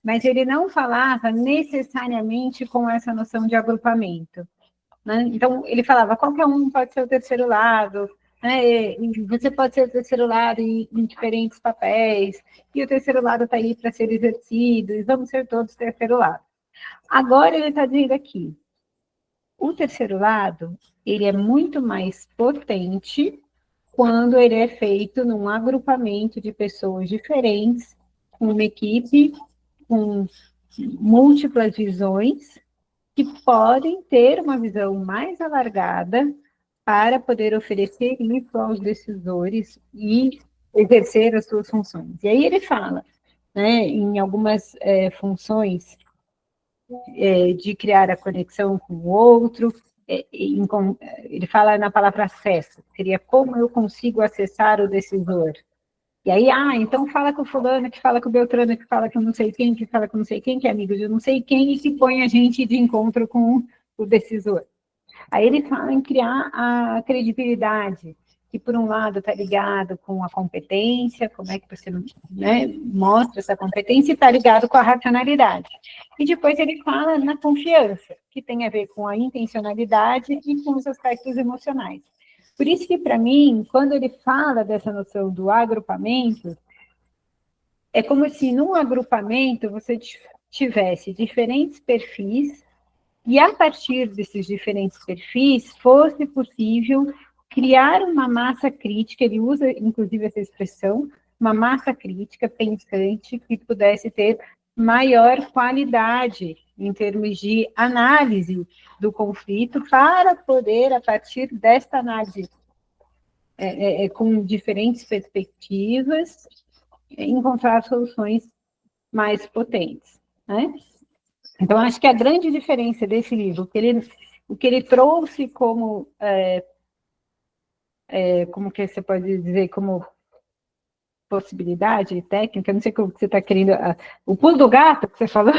mas ele não falava necessariamente com essa noção de agrupamento. Né? Então, ele falava, qualquer um pode ser o terceiro lado, né? Você pode ser o terceiro lado em diferentes papéis, e o terceiro lado está aí para ser exercido, e vamos ser todos terceiro lado. Agora ele está dizendo aqui, o terceiro lado, ele é muito mais potente quando ele é feito num agrupamento de pessoas diferentes, com uma equipe, com múltiplas visões, que podem ter uma visão mais alargada para poder oferecer isso aos decisores e exercer as suas funções. E aí ele fala, né, em algumas funções de criar a conexão com o outro, ele fala na palavra acesso, seria como eu consigo acessar o decisor. E aí, então fala com o fulano, que fala com o Beltrano, que fala com não sei quem, que fala com não sei quem, que é amigo de não sei quem, e que põe a gente de encontro com o decisor. Aí ele fala em criar a credibilidade, que por um lado está ligado com a competência, como é que você mostra essa competência, e está ligado com a racionalidade. E depois ele fala na confiança, que tem a ver com a intencionalidade e com os aspectos emocionais. Por isso que, para mim, quando ele fala dessa noção do agrupamento, é como se num agrupamento você tivesse diferentes perfis e, a partir desses diferentes perfis, fosse possível criar uma massa crítica, ele usa, inclusive, essa expressão, uma massa crítica pensante que pudesse ter maior qualidade em termos de análise do conflito, para poder, a partir desta análise com diferentes perspectivas, encontrar soluções mais potentes, né? Então, acho que a grande diferença desse livro, o que ele trouxe como, como que você pode dizer, como possibilidade técnica, não sei como você está querendo, o pulo do gato que você falou,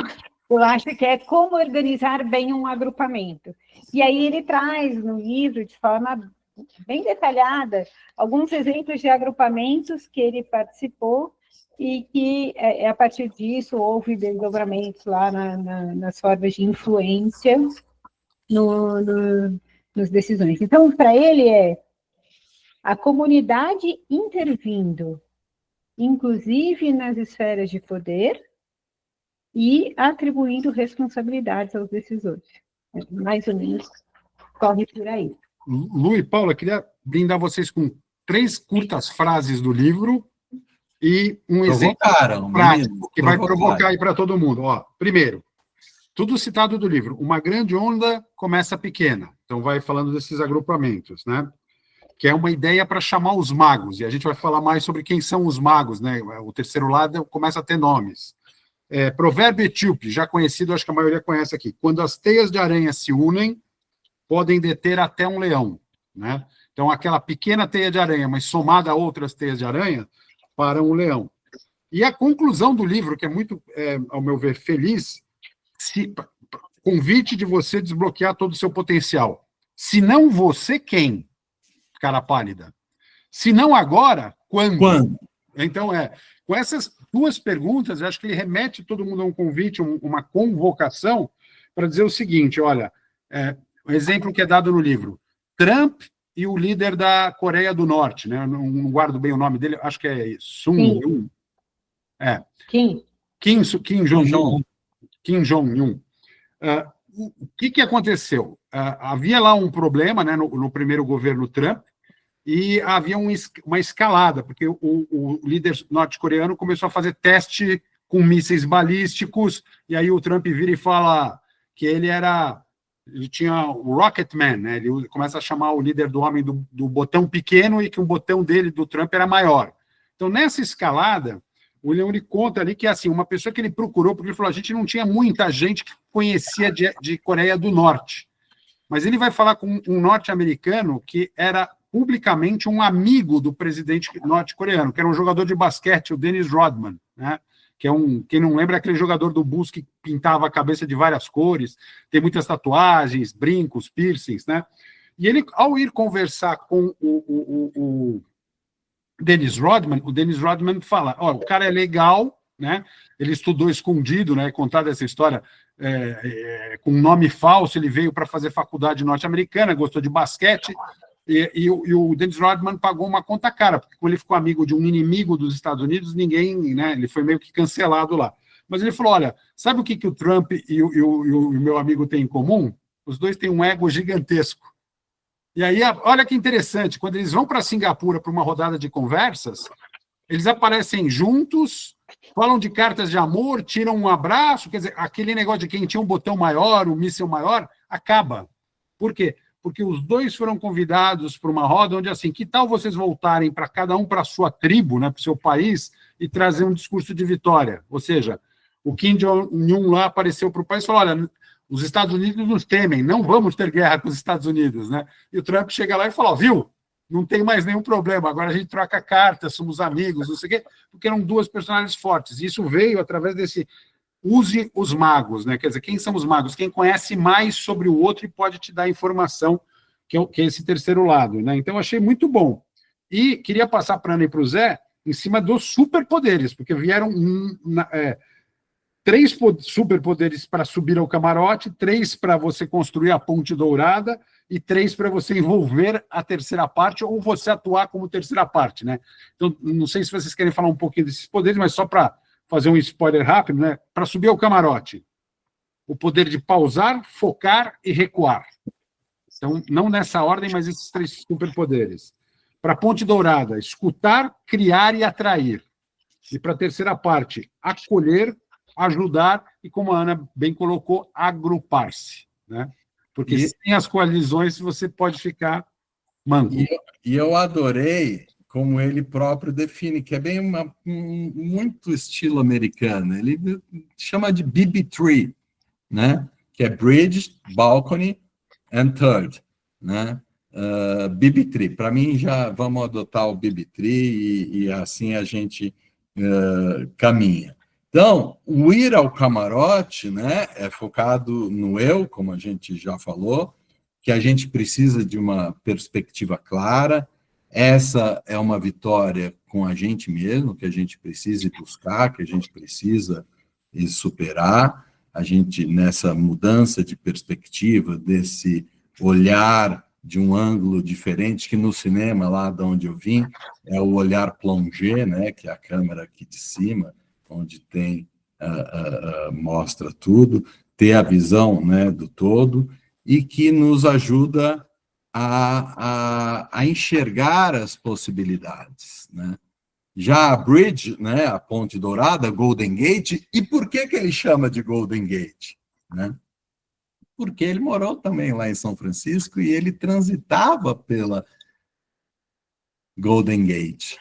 eu acho que é como organizar bem um agrupamento. E aí ele traz no livro, de forma bem detalhada, alguns exemplos de agrupamentos que ele participou e que, a partir disso, houve desdobramentos lá nas formas de influência nas decisões. Então, para ele, a comunidade intervindo, inclusive nas esferas de poder, e atribuindo responsabilidades aos decisores. Mais ou menos, corre por aí. Lu e Paula, queria brindar vocês com 3 curtas frases do livro e um exemplo prático que vai provocar aí para todo mundo. Primeiro, tudo citado do livro. Uma grande onda começa pequena. Então, vai falando desses agrupamentos, né? Que é uma ideia para chamar os magos. E a gente vai falar mais sobre quem são os magos, né? O terceiro lado começa a ter nomes. Provérbio etíope, já conhecido, acho que a maioria conhece aqui. Quando as teias de aranha se unem, podem deter até um leão, né? Então, aquela pequena teia de aranha, mas somada a outras teias de aranha, para um leão. E a conclusão do livro, que é muito, ao meu ver, feliz, convite de você desbloquear todo o seu potencial. Se não você, quem? Cara pálida. Se não agora, quando? Quando? Então, com essas 2 perguntas, eu acho que ele remete todo mundo a um convite, uma convocação, para dizer o seguinte, olha, um exemplo que é dado no livro, Trump e o líder da Coreia do Norte, né? Eu não guardo bem o nome dele, acho que é Sung-Yun. Kim Jong-un. Kim Jong-un. O que aconteceu? Havia lá um problema, né, no primeiro governo Trump, e havia uma escalada, porque o líder norte-coreano começou a fazer teste com mísseis balísticos, e aí o Trump vira e fala que ele tinha o Rocketman, né? Ele começa a chamar o líder do homem do botão pequeno, e que o botão dele, do Trump, era maior. Então, nessa escalada, O William ele conta ali que é assim, uma pessoa que ele procurou, porque ele falou, a gente não tinha muita gente que conhecia de Coreia do Norte. Mas ele vai falar com um norte-americano que era publicamente um amigo do presidente norte-coreano, que era um jogador de basquete, o Dennis Rodman, né? Que é quem não lembra, é aquele jogador do Bulls que pintava a cabeça de várias cores, tem muitas tatuagens, brincos, piercings, né? E ele, ao ir conversar com o Dennis Rodman, o Dennis Rodman fala, ó, o cara é legal, né? Ele estudou escondido, né? Contada essa história com um nome falso, ele veio para fazer faculdade norte-americana, gostou de basquete, e o Dennis Rodman pagou uma conta cara, porque quando ele ficou amigo de um inimigo dos Estados Unidos, ninguém, né? Ele foi meio que cancelado lá. Mas ele falou, olha, sabe o que o Trump e o meu amigo têm em comum? Os dois têm um ego gigantesco. E aí, olha que interessante, quando eles vão para Singapura para uma rodada de conversas, eles aparecem juntos, falam de cartas de amor, tiram um abraço, quer dizer, aquele negócio de quem tinha um botão maior, um míssil maior, acaba. Por quê? Porque os dois foram convidados para uma roda onde, assim, que tal vocês voltarem para cada um para a sua tribo, né, para o seu país, e trazer um discurso de vitória? Ou seja, o Kim Jong-un lá apareceu para o país e falou, olha, os Estados Unidos nos temem, não vamos ter guerra com os Estados Unidos, né? E o Trump chega lá e fala, viu, não tem mais nenhum problema, agora a gente troca cartas, somos amigos, não sei o quê, porque eram duas personagens fortes. E isso veio através desse use os magos, né? Quer dizer, quem são os magos? Quem conhece mais sobre o outro e pode te dar informação, que é esse terceiro lado, né? Então, achei muito bom. E queria passar para a Ana e para o Zé em cima dos superpoderes, porque vieram 3 superpoderes para subir ao camarote, 3 para você construir a ponte dourada e 3 para você envolver a terceira parte ou você atuar como terceira parte, né? Então, não sei se vocês querem falar um pouquinho desses poderes, mas só para fazer um spoiler rápido, né? Para subir ao camarote, o poder de pausar, focar e recuar. Então, não nessa ordem, mas esses 3 superpoderes. Para a ponte dourada, escutar, criar e atrair. E para a terceira parte, acolher, ajudar e, como a Ana bem colocou, agrupar-se, né? Porque sem as coalizões você pode ficar manco. E eu adorei como ele próprio define, que é bem muito estilo americano. Ele chama de BB3, né? Que é Bridge, Balcony and Third, né? BB3. Para mim, já vamos adotar o BB3 e assim a gente caminha. Então, o ir ao camarote, né, é focado no eu, como a gente já falou, que a gente precisa de uma perspectiva clara. Essa é uma vitória com a gente mesmo, que a gente precisa buscar, que a gente precisa superar. A gente, nessa mudança de perspectiva, desse olhar de um ângulo diferente, que no cinema, lá de onde eu vim, é o olhar plongé, né, que é a câmera aqui de cima, onde tem, mostra tudo, ter a visão, né, do todo, e que nos ajuda a enxergar as possibilidades, né? Já a Bridge, né, a Ponte Dourada, Golden Gate, e por que ele chama de Golden Gate? Né? Porque ele morou também lá em São Francisco e ele transitava pela Golden Gate.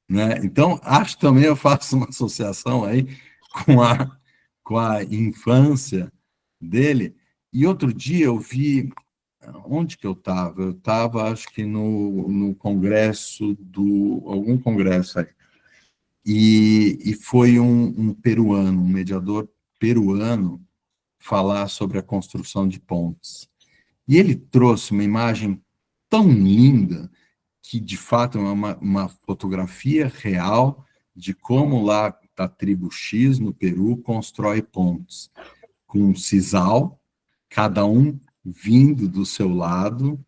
Né? Então, acho também, eu faço uma associação aí com a infância dele. E outro dia eu vi, onde que eu estava? Eu estava, acho que no congresso algum congresso aí. E foi um peruano, um mediador peruano, falar sobre a construção de pontes. E ele trouxe uma imagem tão linda, que de fato é uma fotografia real de como lá a tribo X, no Peru, constrói pontes, com um sisal, cada um vindo do seu lado,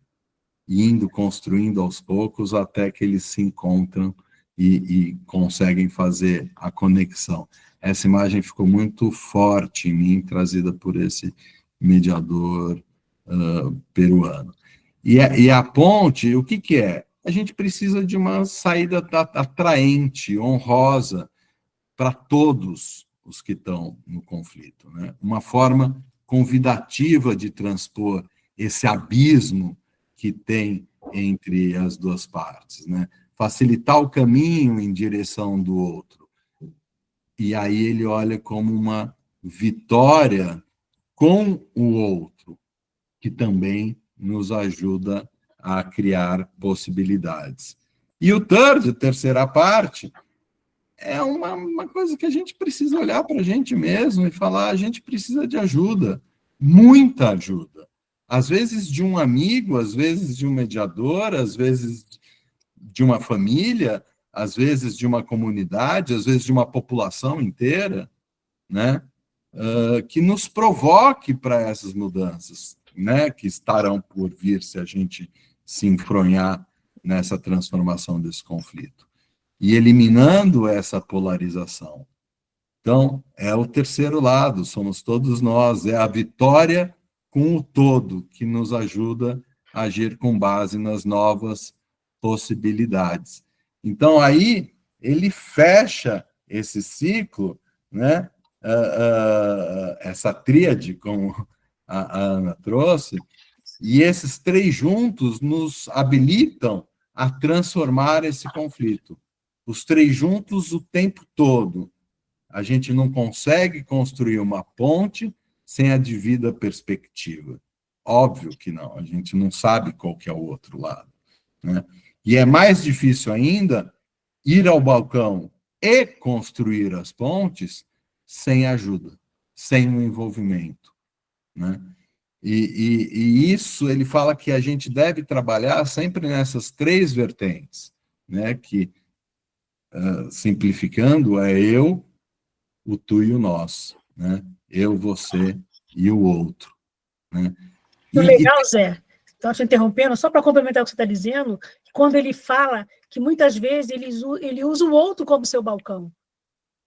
indo, construindo aos poucos, até que eles se encontram e conseguem fazer a conexão. Essa imagem ficou muito forte em mim, trazida por esse mediador peruano. E a ponte, o que é? A gente precisa de uma saída atraente, honrosa, para todos os que estão no conflito, né? Uma forma convidativa de transpor esse abismo que tem entre as duas partes, né? Facilitar o caminho em direção do outro, e aí ele olha como uma vitória com o outro, que também nos ajuda a criar possibilidades. E o terceira parte, é uma coisa que a gente precisa olhar para a gente mesmo e falar, a gente precisa de ajuda, muita ajuda. Às vezes de um amigo, às vezes de um mediador, às vezes de uma família, às vezes de uma comunidade, às vezes de uma população inteira, né? Que nos provoque para essas mudanças, né? Que estarão por vir se a gente se enfronhar nessa transformação desse conflito. E eliminando essa polarização. Então, é o terceiro lado, somos todos nós, é a vitória com o todo que nos ajuda a agir com base nas novas possibilidades. Então, aí, ele fecha esse ciclo, né? Essa tríade, como a Ana trouxe, e esses três juntos nos habilitam a transformar esse conflito. Os três juntos o tempo todo. A gente não consegue construir uma ponte sem a devida perspectiva. Óbvio que não, a gente não sabe qual que é o outro lado, né? E é mais difícil ainda ir ao balcão e construir as pontes sem ajuda, sem o envolvimento, né? E isso, ele fala que a gente deve trabalhar sempre nessas três vertentes, né? Que, simplificando, é eu, o tu e o nós, né? Eu, você e o outro, né? Legal, Zé, estou te interrompendo, só para complementar o que você está dizendo, quando ele fala que muitas vezes ele usa o outro como seu balcão,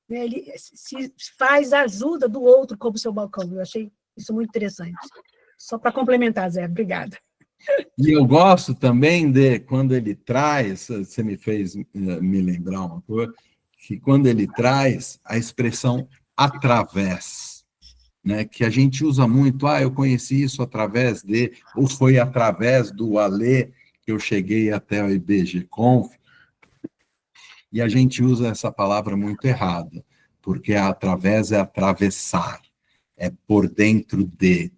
né? Ele se faz a ajuda do outro como seu balcão. Eu achei isso muito interessante. Só para complementar, Zé, obrigada. E eu gosto também de, quando ele traz, você me fez me lembrar uma coisa, que quando ele traz a expressão através, né, que a gente usa muito, eu conheci isso através de, ou foi através do Alê que eu cheguei até o IBGConf, e a gente usa essa palavra muito errada, porque através é atravessar, é por dentro de,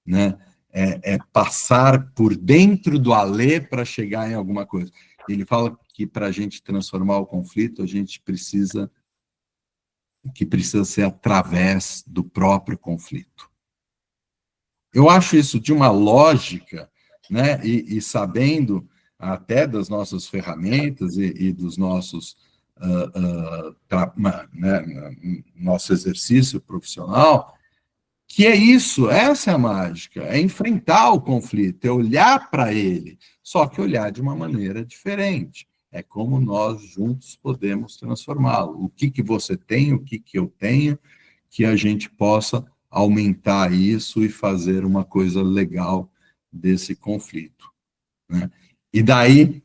né? É passar por dentro do Alê para chegar em alguma coisa. Ele fala que para a gente transformar o conflito, a gente precisa ser através do próprio conflito. Eu acho isso de uma lógica, né? E sabendo até das nossas ferramentas e dos nossos nosso exercício profissional, que é isso, essa é a mágica, é enfrentar o conflito, é olhar para ele, só que olhar de uma maneira diferente. É como nós juntos podemos transformá-lo. O que você tem, o que eu tenho, que a gente possa aumentar isso e fazer uma coisa legal desse conflito, né? E daí,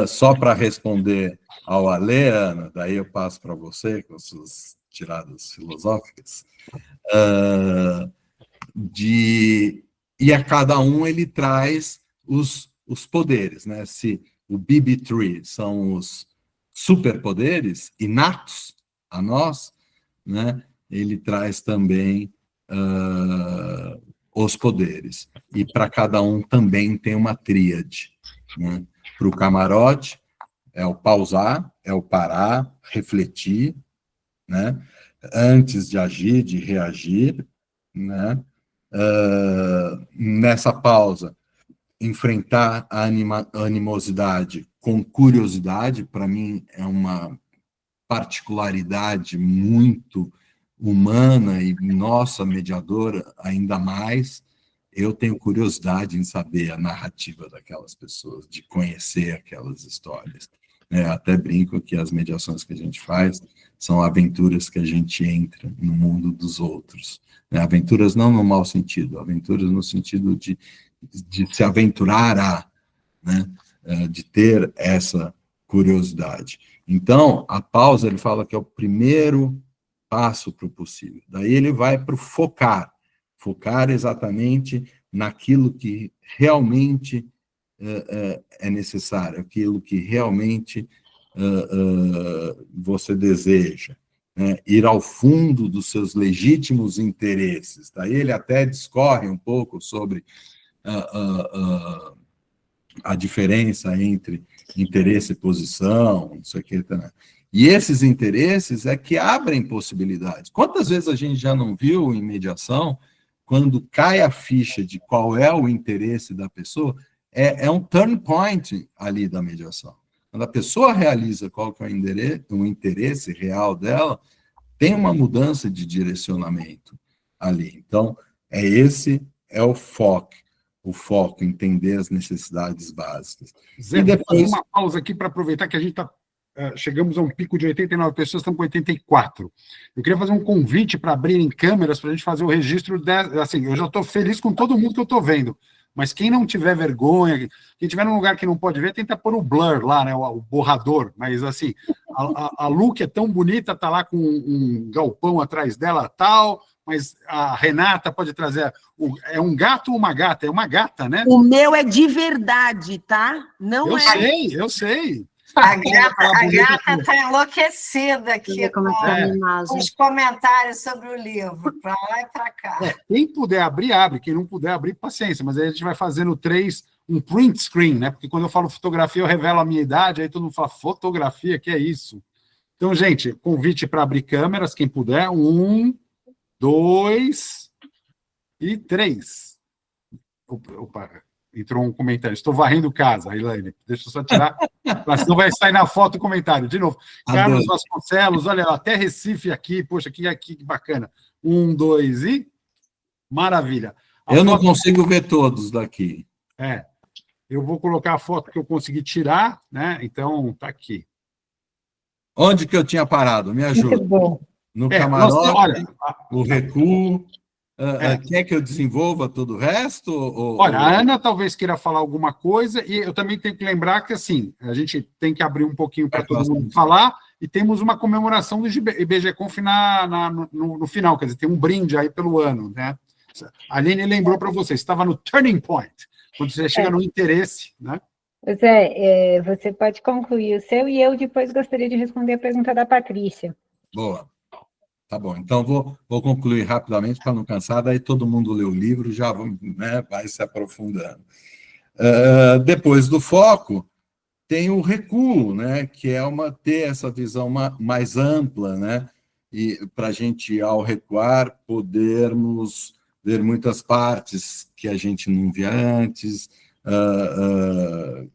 só para responder ao Alê, Ana, daí eu passo para você, com suas tiradas filosóficas, e a cada um ele traz os poderes, né? Se o BB3 são os superpoderes inatos a nós, né? Ele traz também os poderes. E para cada um também tem uma tríade, né? Para o camarote é o pausar, é o parar, refletir, né? Antes de agir, de reagir, né? Nessa pausa, enfrentar a animosidade com curiosidade, para mim é uma particularidade muito humana e nossa mediadora ainda mais. Eu tenho curiosidade em saber a narrativa daquelas pessoas, de conhecer aquelas histórias. Até brinco que as mediações que a gente faz são aventuras que a gente entra no mundo dos outros. Aventuras não no mau sentido, aventuras no sentido de se aventurar né? De ter essa curiosidade. Então, a pausa, ele fala que é o primeiro passo para o possível. Daí ele vai para o focar exatamente naquilo que realmente é necessário, aquilo que realmente você deseja. né, ir ao fundo dos seus legítimos interesses. Daí ele até discorre um pouco sobre a diferença entre interesse e posição, não sei o que. Tá, né? E esses interesses é que abrem possibilidades. Quantas vezes a gente já não viu em mediação, quando cai a ficha de qual é o interesse da pessoa, é um turn point ali da mediação. Quando a pessoa realiza qual que é o interesse real dela, tem uma mudança de direcionamento ali. Então, esse é o foco, entender as necessidades básicas. Zé, E depois... vou fazer uma pausa aqui para aproveitar que a gente está... chegamos a um pico de 89 pessoas, estamos com 84. Eu queria fazer um convite para abrirem câmeras para a gente fazer o registro. Assim, eu já estou feliz com todo mundo que eu estou vendo, mas quem não tiver vergonha, quem estiver num lugar que não pode ver, tenta pôr o blur lá, né, o borrador. Mas, assim, a Lu, que é tão bonita, está lá com um galpão atrás dela, tal, mas a Renata pode trazer... É um gato ou uma gata? É uma gata, né? O meu é de verdade, tá? Não Eu é... eu sei. A gata está enlouquecida aqui com os comentários sobre o livro, para lá e para cá. Quem puder abrir, abre. Quem não puder abrir, paciência. Mas aí a gente vai fazendo um print screen, né? Porque quando eu falo fotografia, eu revelo a minha idade, aí todo mundo fala, fotografia, que é isso? Então, gente, convite para abrir câmeras, quem puder. 1, 2 e 3. Opa, entrou um comentário. Estou varrendo casa, Elaine. Deixa eu só tirar, senão vai sair na foto o comentário. De novo. Carlos Vasconcelos, olha lá, até Recife aqui. Poxa, que bacana. 1, 2 e... Maravilha. Eu não consigo ver todos daqui. Eu vou colocar a foto que eu consegui tirar, né? Então, tá aqui. Onde que eu tinha parado? Me ajuda. Muito bom. No camarote, olha, o recuo. Quer que eu desenvolva todo o resto? Olha, a Ana talvez queira falar alguma coisa, e eu também tenho que lembrar que, assim, a gente tem que abrir um pouquinho para todo mundo falar, e temos uma comemoração do IBGConf no final, quer dizer, tem um brinde aí pelo ano, né? A Aline lembrou para você, estava no turning point, quando você chega no interesse, né? Zé, você pode concluir o seu, e eu depois gostaria de responder a pergunta da Patrícia. Boa. Tá bom, então vou concluir rapidamente para não cansar, daí todo mundo lê o livro, já vai se aprofundando. Depois do foco, tem o recuo, né, que é ter essa visão mais ampla, né, e para a gente, ao recuar, podermos ver muitas partes que a gente não via antes,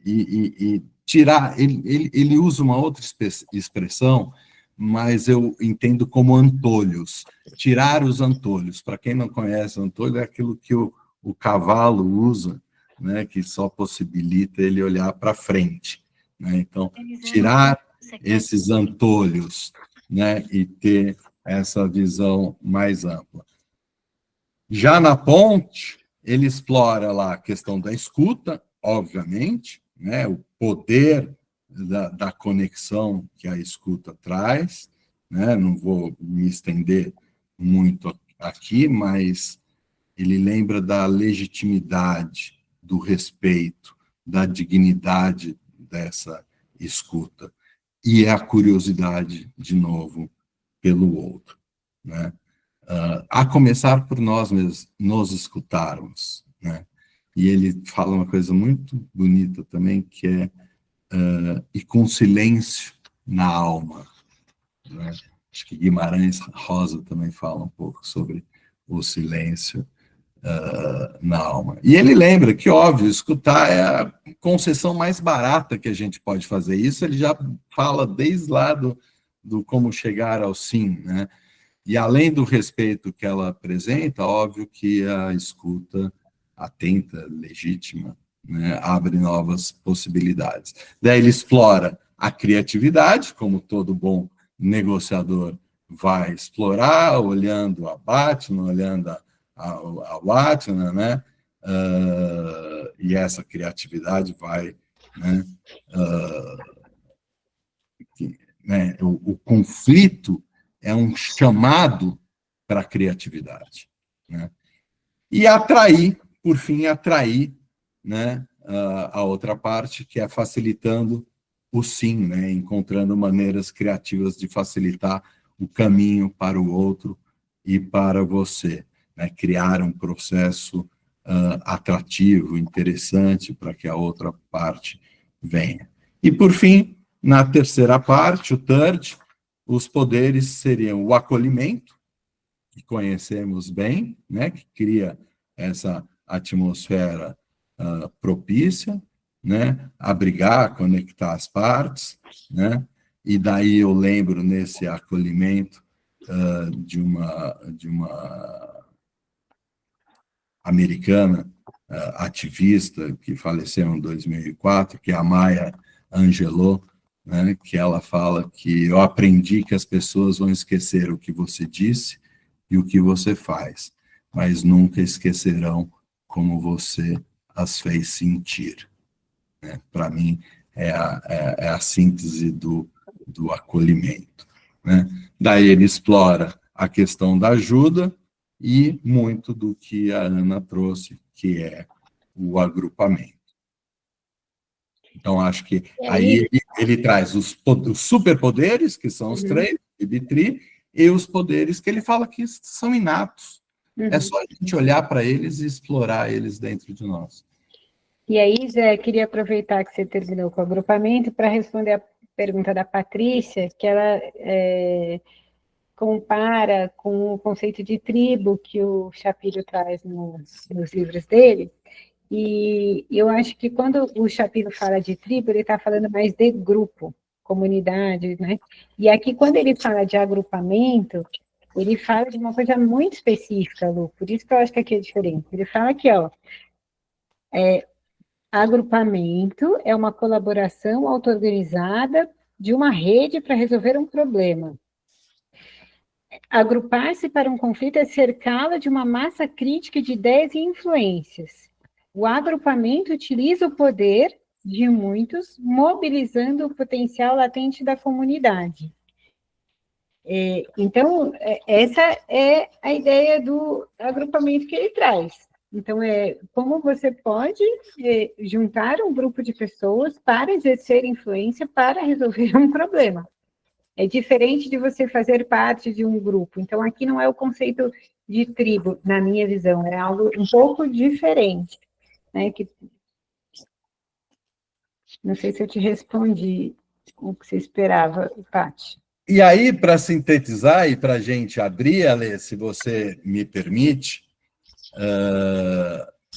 e tirar... Ele usa uma outra expressão, mas eu entendo como antolhos, tirar os antolhos. Para quem não conhece, antolho é aquilo que o cavalo usa, né, que só possibilita ele olhar para frente. Né? Então, tirar esses antolhos, né, e ter essa visão mais ampla. Já na ponte, ele explora lá a questão da escuta, obviamente, né, o poder da conexão que a escuta traz, né? Não vou me estender muito aqui, mas ele lembra da legitimidade, do respeito, da dignidade dessa escuta, e a curiosidade, de novo, pelo outro, né? A começar por nós mesmos, nos escutarmos, né? E ele fala uma coisa muito bonita também, que é e com silêncio na alma. Né? Acho que Guimarães Rosa também fala um pouco sobre o silêncio na alma. E ele lembra que, óbvio, escutar é a concessão mais barata que a gente pode fazer. Isso ele já fala desde lá do como chegar ao sim, né? E além do respeito que ela apresenta, óbvio que a escuta atenta, legítima, né, abre novas possibilidades. Daí ele explora a criatividade, como todo bom negociador vai explorar, olhando a Batman, olhando a Batman, né? E essa criatividade vai... Né, o conflito é um chamado para a criatividade. Né? E por fim, atrair, né, a outra parte, que é facilitando o sim, né, encontrando maneiras criativas de facilitar o caminho para o outro e para você, né? Criar um processo atrativo, interessante, para que a outra parte venha. E, por fim, na terceira parte, o third, os poderes seriam o acolhimento, que conhecemos bem, né? Que cria essa atmosfera propícia, né? Abrigar, conectar as partes, né? E daí eu lembro nesse acolhimento de uma americana ativista que faleceu em 2004, que é a Maya Angelou, né? Que ela fala que eu aprendi que as pessoas vão esquecer o que você disse e o que você faz, mas nunca esquecerão como você as fez sentir. Né? Para mim, é a síntese do acolhimento. Né? Daí ele explora a questão da ajuda e muito do que a Ana trouxe, que é o agrupamento. Então, acho que aí ele traz os superpoderes, que são os três, Ibitri, e os poderes que ele fala que são inatos. É só a gente olhar para eles e explorar eles dentro de nós. E aí, Zé, queria aproveitar que você terminou com o agrupamento para responder a pergunta da Patrícia, que ela compara com o conceito de tribo que o Shapiro traz nos livros dele. E eu acho que quando o Shapiro fala de tribo, ele está falando mais de grupo, comunidade, né? E aqui, quando ele fala de agrupamento, ele fala de uma coisa muito específica, Lu, por isso que eu acho que aqui é diferente. Ele fala aqui, ó, agrupamento é uma colaboração auto-organizada de uma rede para resolver um problema. Agrupar-se para um conflito é cercá-la de uma massa crítica de ideias e influências. O agrupamento utiliza o poder de muitos, mobilizando o potencial latente da comunidade. Então, essa é a ideia do agrupamento que ele traz. Então, como você pode juntar um grupo de pessoas para exercer influência para resolver um problema. É diferente de você fazer parte de um grupo. Então, aqui não é o conceito de tribo, na minha visão, é algo um pouco diferente. Né, não sei se eu te respondi o que você esperava, Paty. E aí, para sintetizar e para a gente abrir, Alê, se você me permite,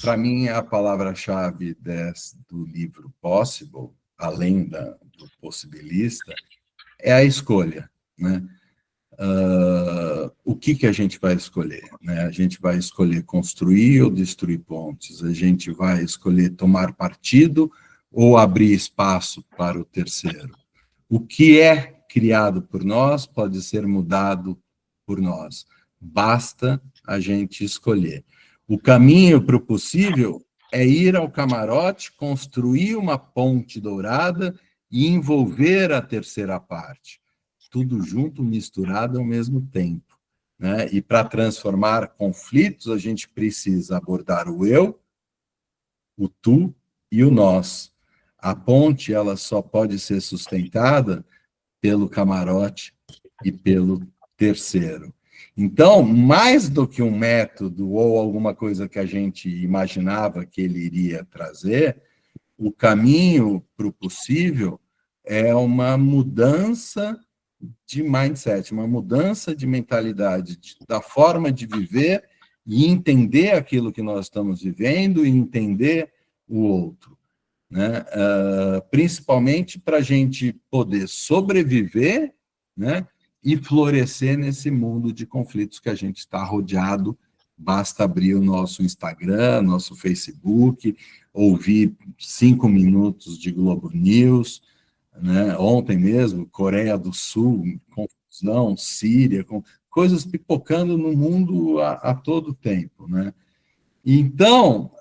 para mim a palavra-chave do livro Possible, além do possibilista, é a escolha. Né? O que a gente vai escolher? Né? A gente vai escolher construir ou destruir pontes? A gente vai escolher tomar partido ou abrir espaço para o terceiro? O que é criado por nós pode ser mudado por nós. Basta a gente escolher. O caminho para o possível é ir ao camarote, construir uma ponte dourada e envolver a terceira parte. Tudo junto, misturado ao mesmo tempo. Né? E para transformar conflitos, a gente precisa abordar o eu, o tu e o nós. A ponte ela só pode ser sustentada pelo camarote e pelo terceiro. Então, mais do que um método ou alguma coisa que a gente imaginava que ele iria trazer, o caminho para o possível é uma mudança de mindset, uma mudança de mentalidade, da forma de viver e entender aquilo que nós estamos vivendo e entender o outro. Né? Principalmente para a gente poder sobreviver, né? E florescer nesse mundo de conflitos que a gente está rodeado. Basta abrir o nosso Instagram, nosso Facebook, ouvir 5 minutos de Globo News, né? Ontem mesmo, Coreia do Sul, confusão, Síria, coisas pipocando no mundo a todo tempo. Né? Então,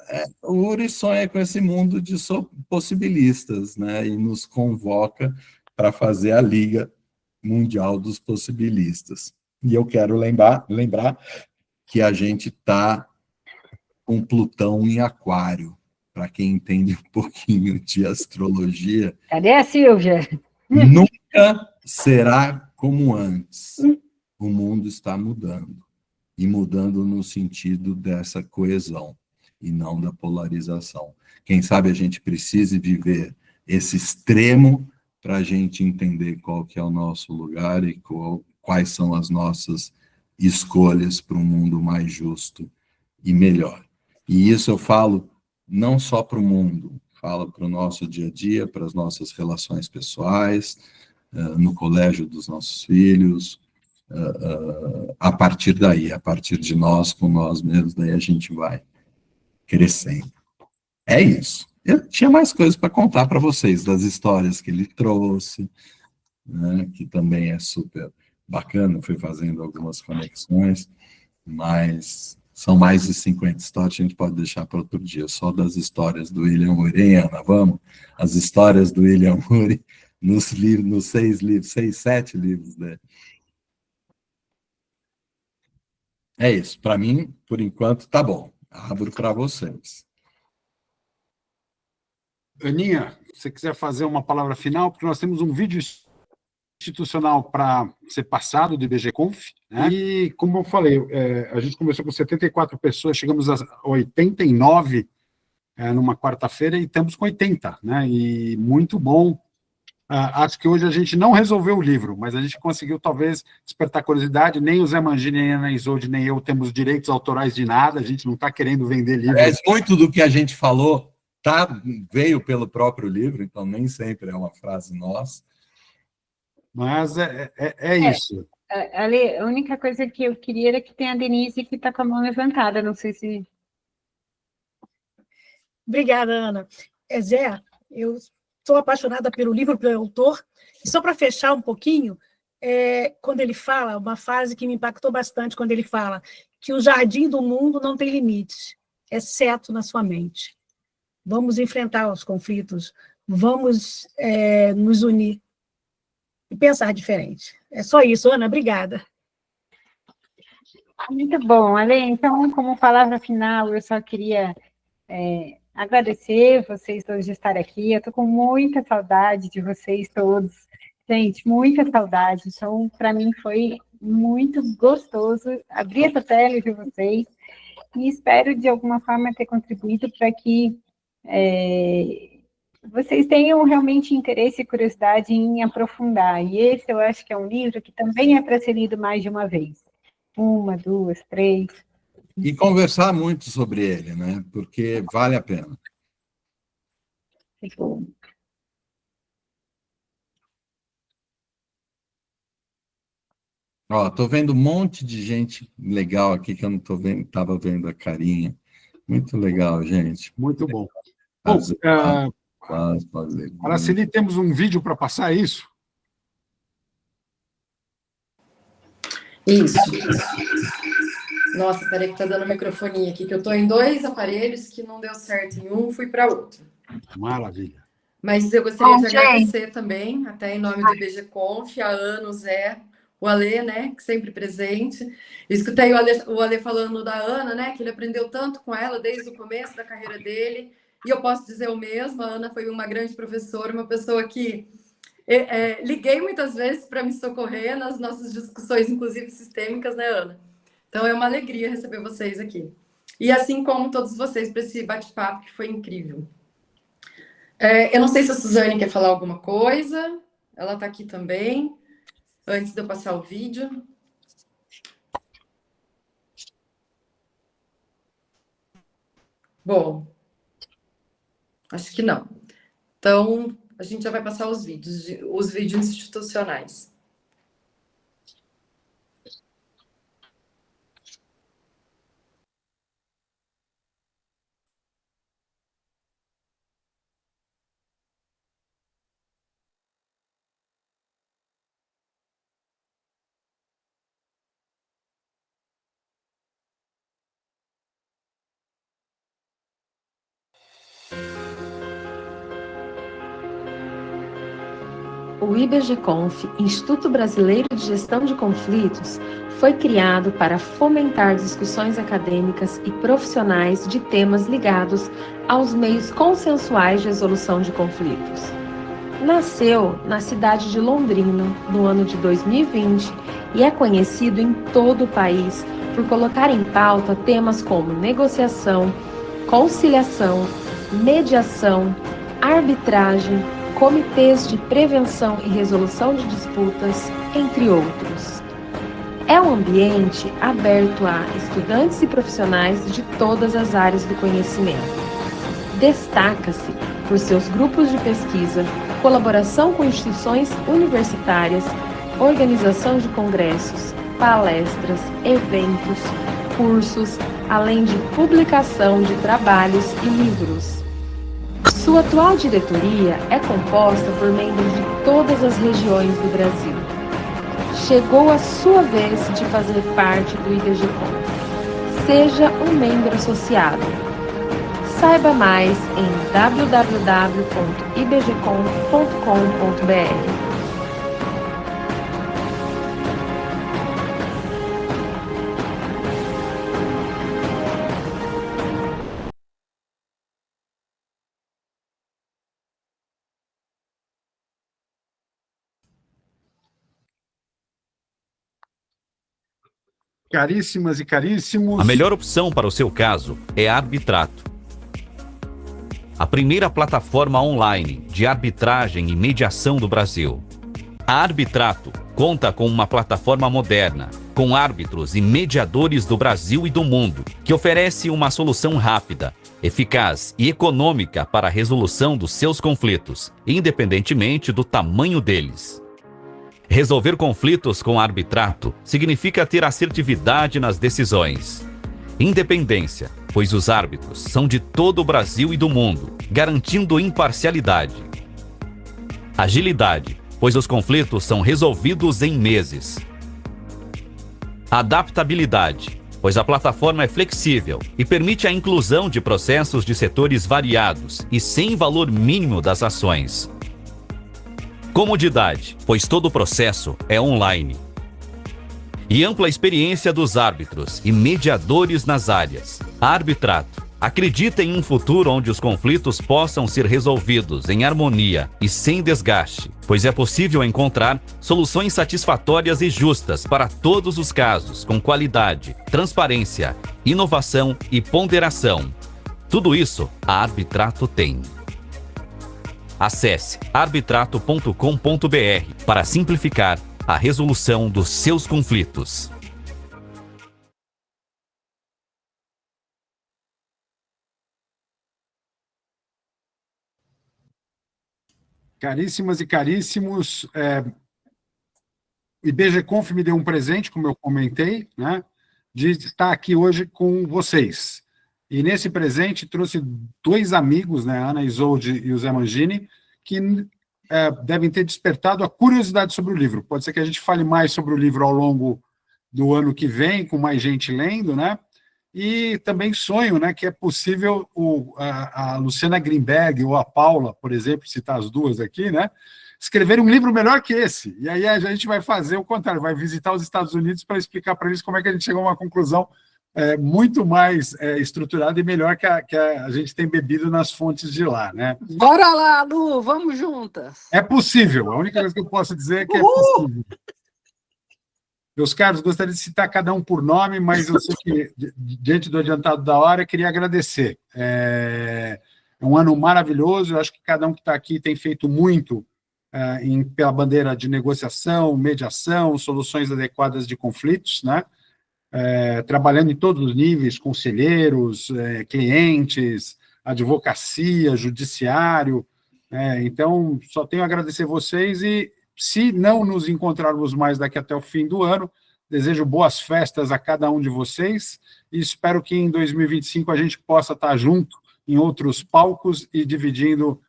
o Uri sonha com esse mundo de possibilistas, né? E nos convoca para fazer a Liga Mundial dos Possibilistas. E eu quero lembrar que a gente está com Plutão em Aquário. Para quem entende um pouquinho de astrologia. Cadê a Silvia? Nunca será como antes. o mundo está mudando. E mudando no sentido dessa coesão, e não da polarização. Quem sabe a gente precise viver esse extremo para a gente entender qual que é o nosso lugar e quais são as nossas escolhas para um mundo mais justo e melhor. E isso eu falo não só para o mundo, falo para o nosso dia a dia, para as nossas relações pessoais, no colégio dos nossos filhos, a partir daí, a partir de nós, com nós mesmos, daí a gente vai crescendo. É isso. Eu tinha mais coisas para contar para vocês, das histórias que ele trouxe, né, que também é super bacana, fui fazendo algumas conexões, mas são mais de 50 histórias, a gente pode deixar para outro dia, só das histórias do William Ury, hein, Ana? Vamos? As histórias do William Ury nos livros, nos 7 livros dele. É isso, para mim, por enquanto, tá bom. Abro para vocês. Aninha, se você quiser fazer uma palavra final, porque nós temos um vídeo institucional para ser passado do IBGConf, né? E, como eu falei, a gente começou com 74 pessoas, chegamos a 89 numa quarta-feira e estamos com 80, né? E muito bom. Acho que hoje a gente não resolveu o livro, mas a gente conseguiu, talvez, despertar curiosidade. Nem o Zé Mangini, nem a Ana Isolde, nem eu temos direitos autorais de nada, a gente não está querendo vender livro. Muito do que a gente falou veio pelo próprio livro, então nem sempre é uma frase nossa. Mas é isso. Ale, a única coisa que eu queria era que tem a Denise que está com a mão levantada, não sei se... Obrigada, Ana. Zé, eu estou apaixonada pelo livro, pelo autor, e só para fechar um pouquinho, quando ele fala, uma frase que me impactou bastante, quando ele fala que o jardim do mundo não tem limites, exceto na sua mente. Vamos enfrentar os conflitos, vamos nos unir e pensar diferente. É só isso, Ana, obrigada. Muito bom, Ale. Então, como palavra final, eu só queria agradecer vocês todos de estar aqui. Eu estou com muita saudade de vocês todos. Gente, muita saudade. Então, para mim foi muito gostoso abrir essa tela de vocês e espero, de alguma forma, ter contribuído para que vocês tenham realmente interesse e curiosidade em aprofundar. E esse eu acho que é um livro que também é para ser lido mais de uma vez. 1, 2, 3. E conversar muito sobre ele, né? Porque vale a pena. Ó, tô vendo um monte de gente legal aqui que eu não tô vendo, estava vendo a carinha. Muito legal, gente. Muito bom. Bom, Araceli, temos um vídeo para passar, é isso? Isso. Nossa, peraí que tá dando microfonia aqui, que eu tô em 2 aparelhos que não deu certo em um, fui para outro. Maravilha. Mas eu gostaria de agradecer também, até em nome do IBGConf, a Ana, o Zé, o Ale, né, que sempre presente. Eu escutei o Ale falando da Ana, né, que ele aprendeu tanto com ela desde o começo da carreira dele, e eu posso dizer o mesmo, a Ana foi uma grande professora, uma pessoa que liguei muitas vezes para me socorrer nas nossas discussões, inclusive sistêmicas, né, Ana? Então, é uma alegria receber vocês aqui. E assim como todos vocês para esse bate-papo, que foi incrível. Eu não sei se a Suzane quer falar alguma coisa. Ela está aqui também. Antes de eu passar o vídeo. Bom, acho que não. Então, a gente já vai passar os vídeos institucionais. O IBGConf, Instituto Brasileiro de Gestão de Conflitos, foi criado para fomentar discussões acadêmicas e profissionais de temas ligados aos meios consensuais de resolução de conflitos. Nasceu na cidade de Londrina, no ano de 2020, e é conhecido em todo o país por colocar em pauta temas como negociação, conciliação, mediação, arbitragem, comitês de prevenção e resolução de disputas, entre outros. É um ambiente aberto a estudantes e profissionais de todas as áreas do conhecimento. Destaca-se por seus grupos de pesquisa, colaboração com instituições universitárias, organização de congressos, palestras, eventos, cursos, além de publicação de trabalhos e livros. Sua atual diretoria é composta por membros de todas as regiões do Brasil. Chegou a sua vez de fazer parte do IBGConf. Seja um membro associado. Saiba mais em www.ibgconf.com.br. Caríssimas e caríssimos. A melhor opção para o seu caso é a Arbitrato. A primeira plataforma online de arbitragem e mediação do Brasil. A Arbitrato conta com uma plataforma moderna, com árbitros e mediadores do Brasil e do mundo, que oferece uma solução rápida, eficaz e econômica para a resolução dos seus conflitos, independentemente do tamanho deles. Resolver conflitos com Arbitrato significa ter assertividade nas decisões. Independência, pois os árbitros são de todo o Brasil e do mundo, garantindo imparcialidade. Agilidade, pois os conflitos são resolvidos em meses. Adaptabilidade, pois a plataforma é flexível e permite a inclusão de processos de setores variados e sem valor mínimo das ações. Comodidade, pois todo o processo é online. E ampla experiência dos árbitros e mediadores nas áreas. A Arbitrato acredita em um futuro onde os conflitos possam ser resolvidos em harmonia e sem desgaste, pois é possível encontrar soluções satisfatórias e justas para todos os casos, com qualidade, transparência, inovação e ponderação. Tudo isso a Arbitrato tem. Acesse arbitrato.com.br para simplificar a resolução dos seus conflitos. Caríssimas e caríssimos, o IBGConf me deu um presente, como eu comentei, né, de estar aqui hoje com vocês. E nesse presente trouxe dois amigos, né, a Ana Isolde e o Zé Mangini, que devem ter despertado a curiosidade sobre o livro. Pode ser que a gente fale mais sobre o livro ao longo do ano que vem, com mais gente lendo, né? E também sonho, né, que é possível a Luciana Grinberg ou a Paula, por exemplo, citar as duas aqui, né, escreverem um livro melhor que esse. E aí a gente vai fazer o contrário, vai visitar os Estados Unidos para explicar para eles como é que a gente chegou a uma conclusão muito mais estruturada e melhor que a gente tem bebido nas fontes de lá, né? Bora lá, Lu, vamos juntas. É possível, a única coisa que eu posso dizer é que é possível. Meus caros, gostaria de citar cada um por nome, mas eu sei que, diante do adiantado da hora, eu queria agradecer. É um ano maravilhoso, eu acho que cada um que está aqui tem feito muito pela bandeira de negociação, mediação, soluções adequadas de conflitos, né? Trabalhando em todos os níveis, conselheiros, clientes, advocacia, judiciário. Então, só tenho a agradecer vocês e, se não nos encontrarmos mais daqui até o fim do ano, desejo boas festas a cada um de vocês e espero que em 2025 a gente possa estar junto em outros palcos e dividindo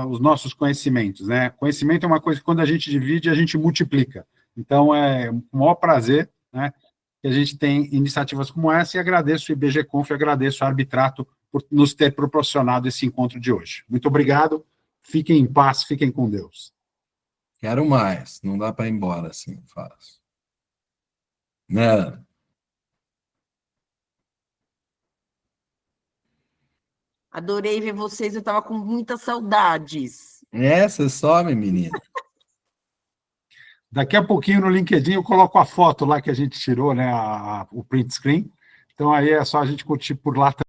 os nossos conhecimentos, né? Conhecimento é uma coisa que, quando a gente divide, a gente multiplica. Então, é um maior prazer, né, que a gente tem iniciativas como essa, e agradeço o IBGConf, agradeço a Arbitrato por nos ter proporcionado esse encontro de hoje. Muito obrigado, fiquem em paz, fiquem com Deus. Quero mais, não dá para ir embora assim fácil. Né? Adorei ver vocês, eu estava com muitas saudades. Você some, menina. Daqui a pouquinho no LinkedIn eu coloco a foto lá que a gente tirou, né, o print screen. Então aí é só a gente curtir por lá também.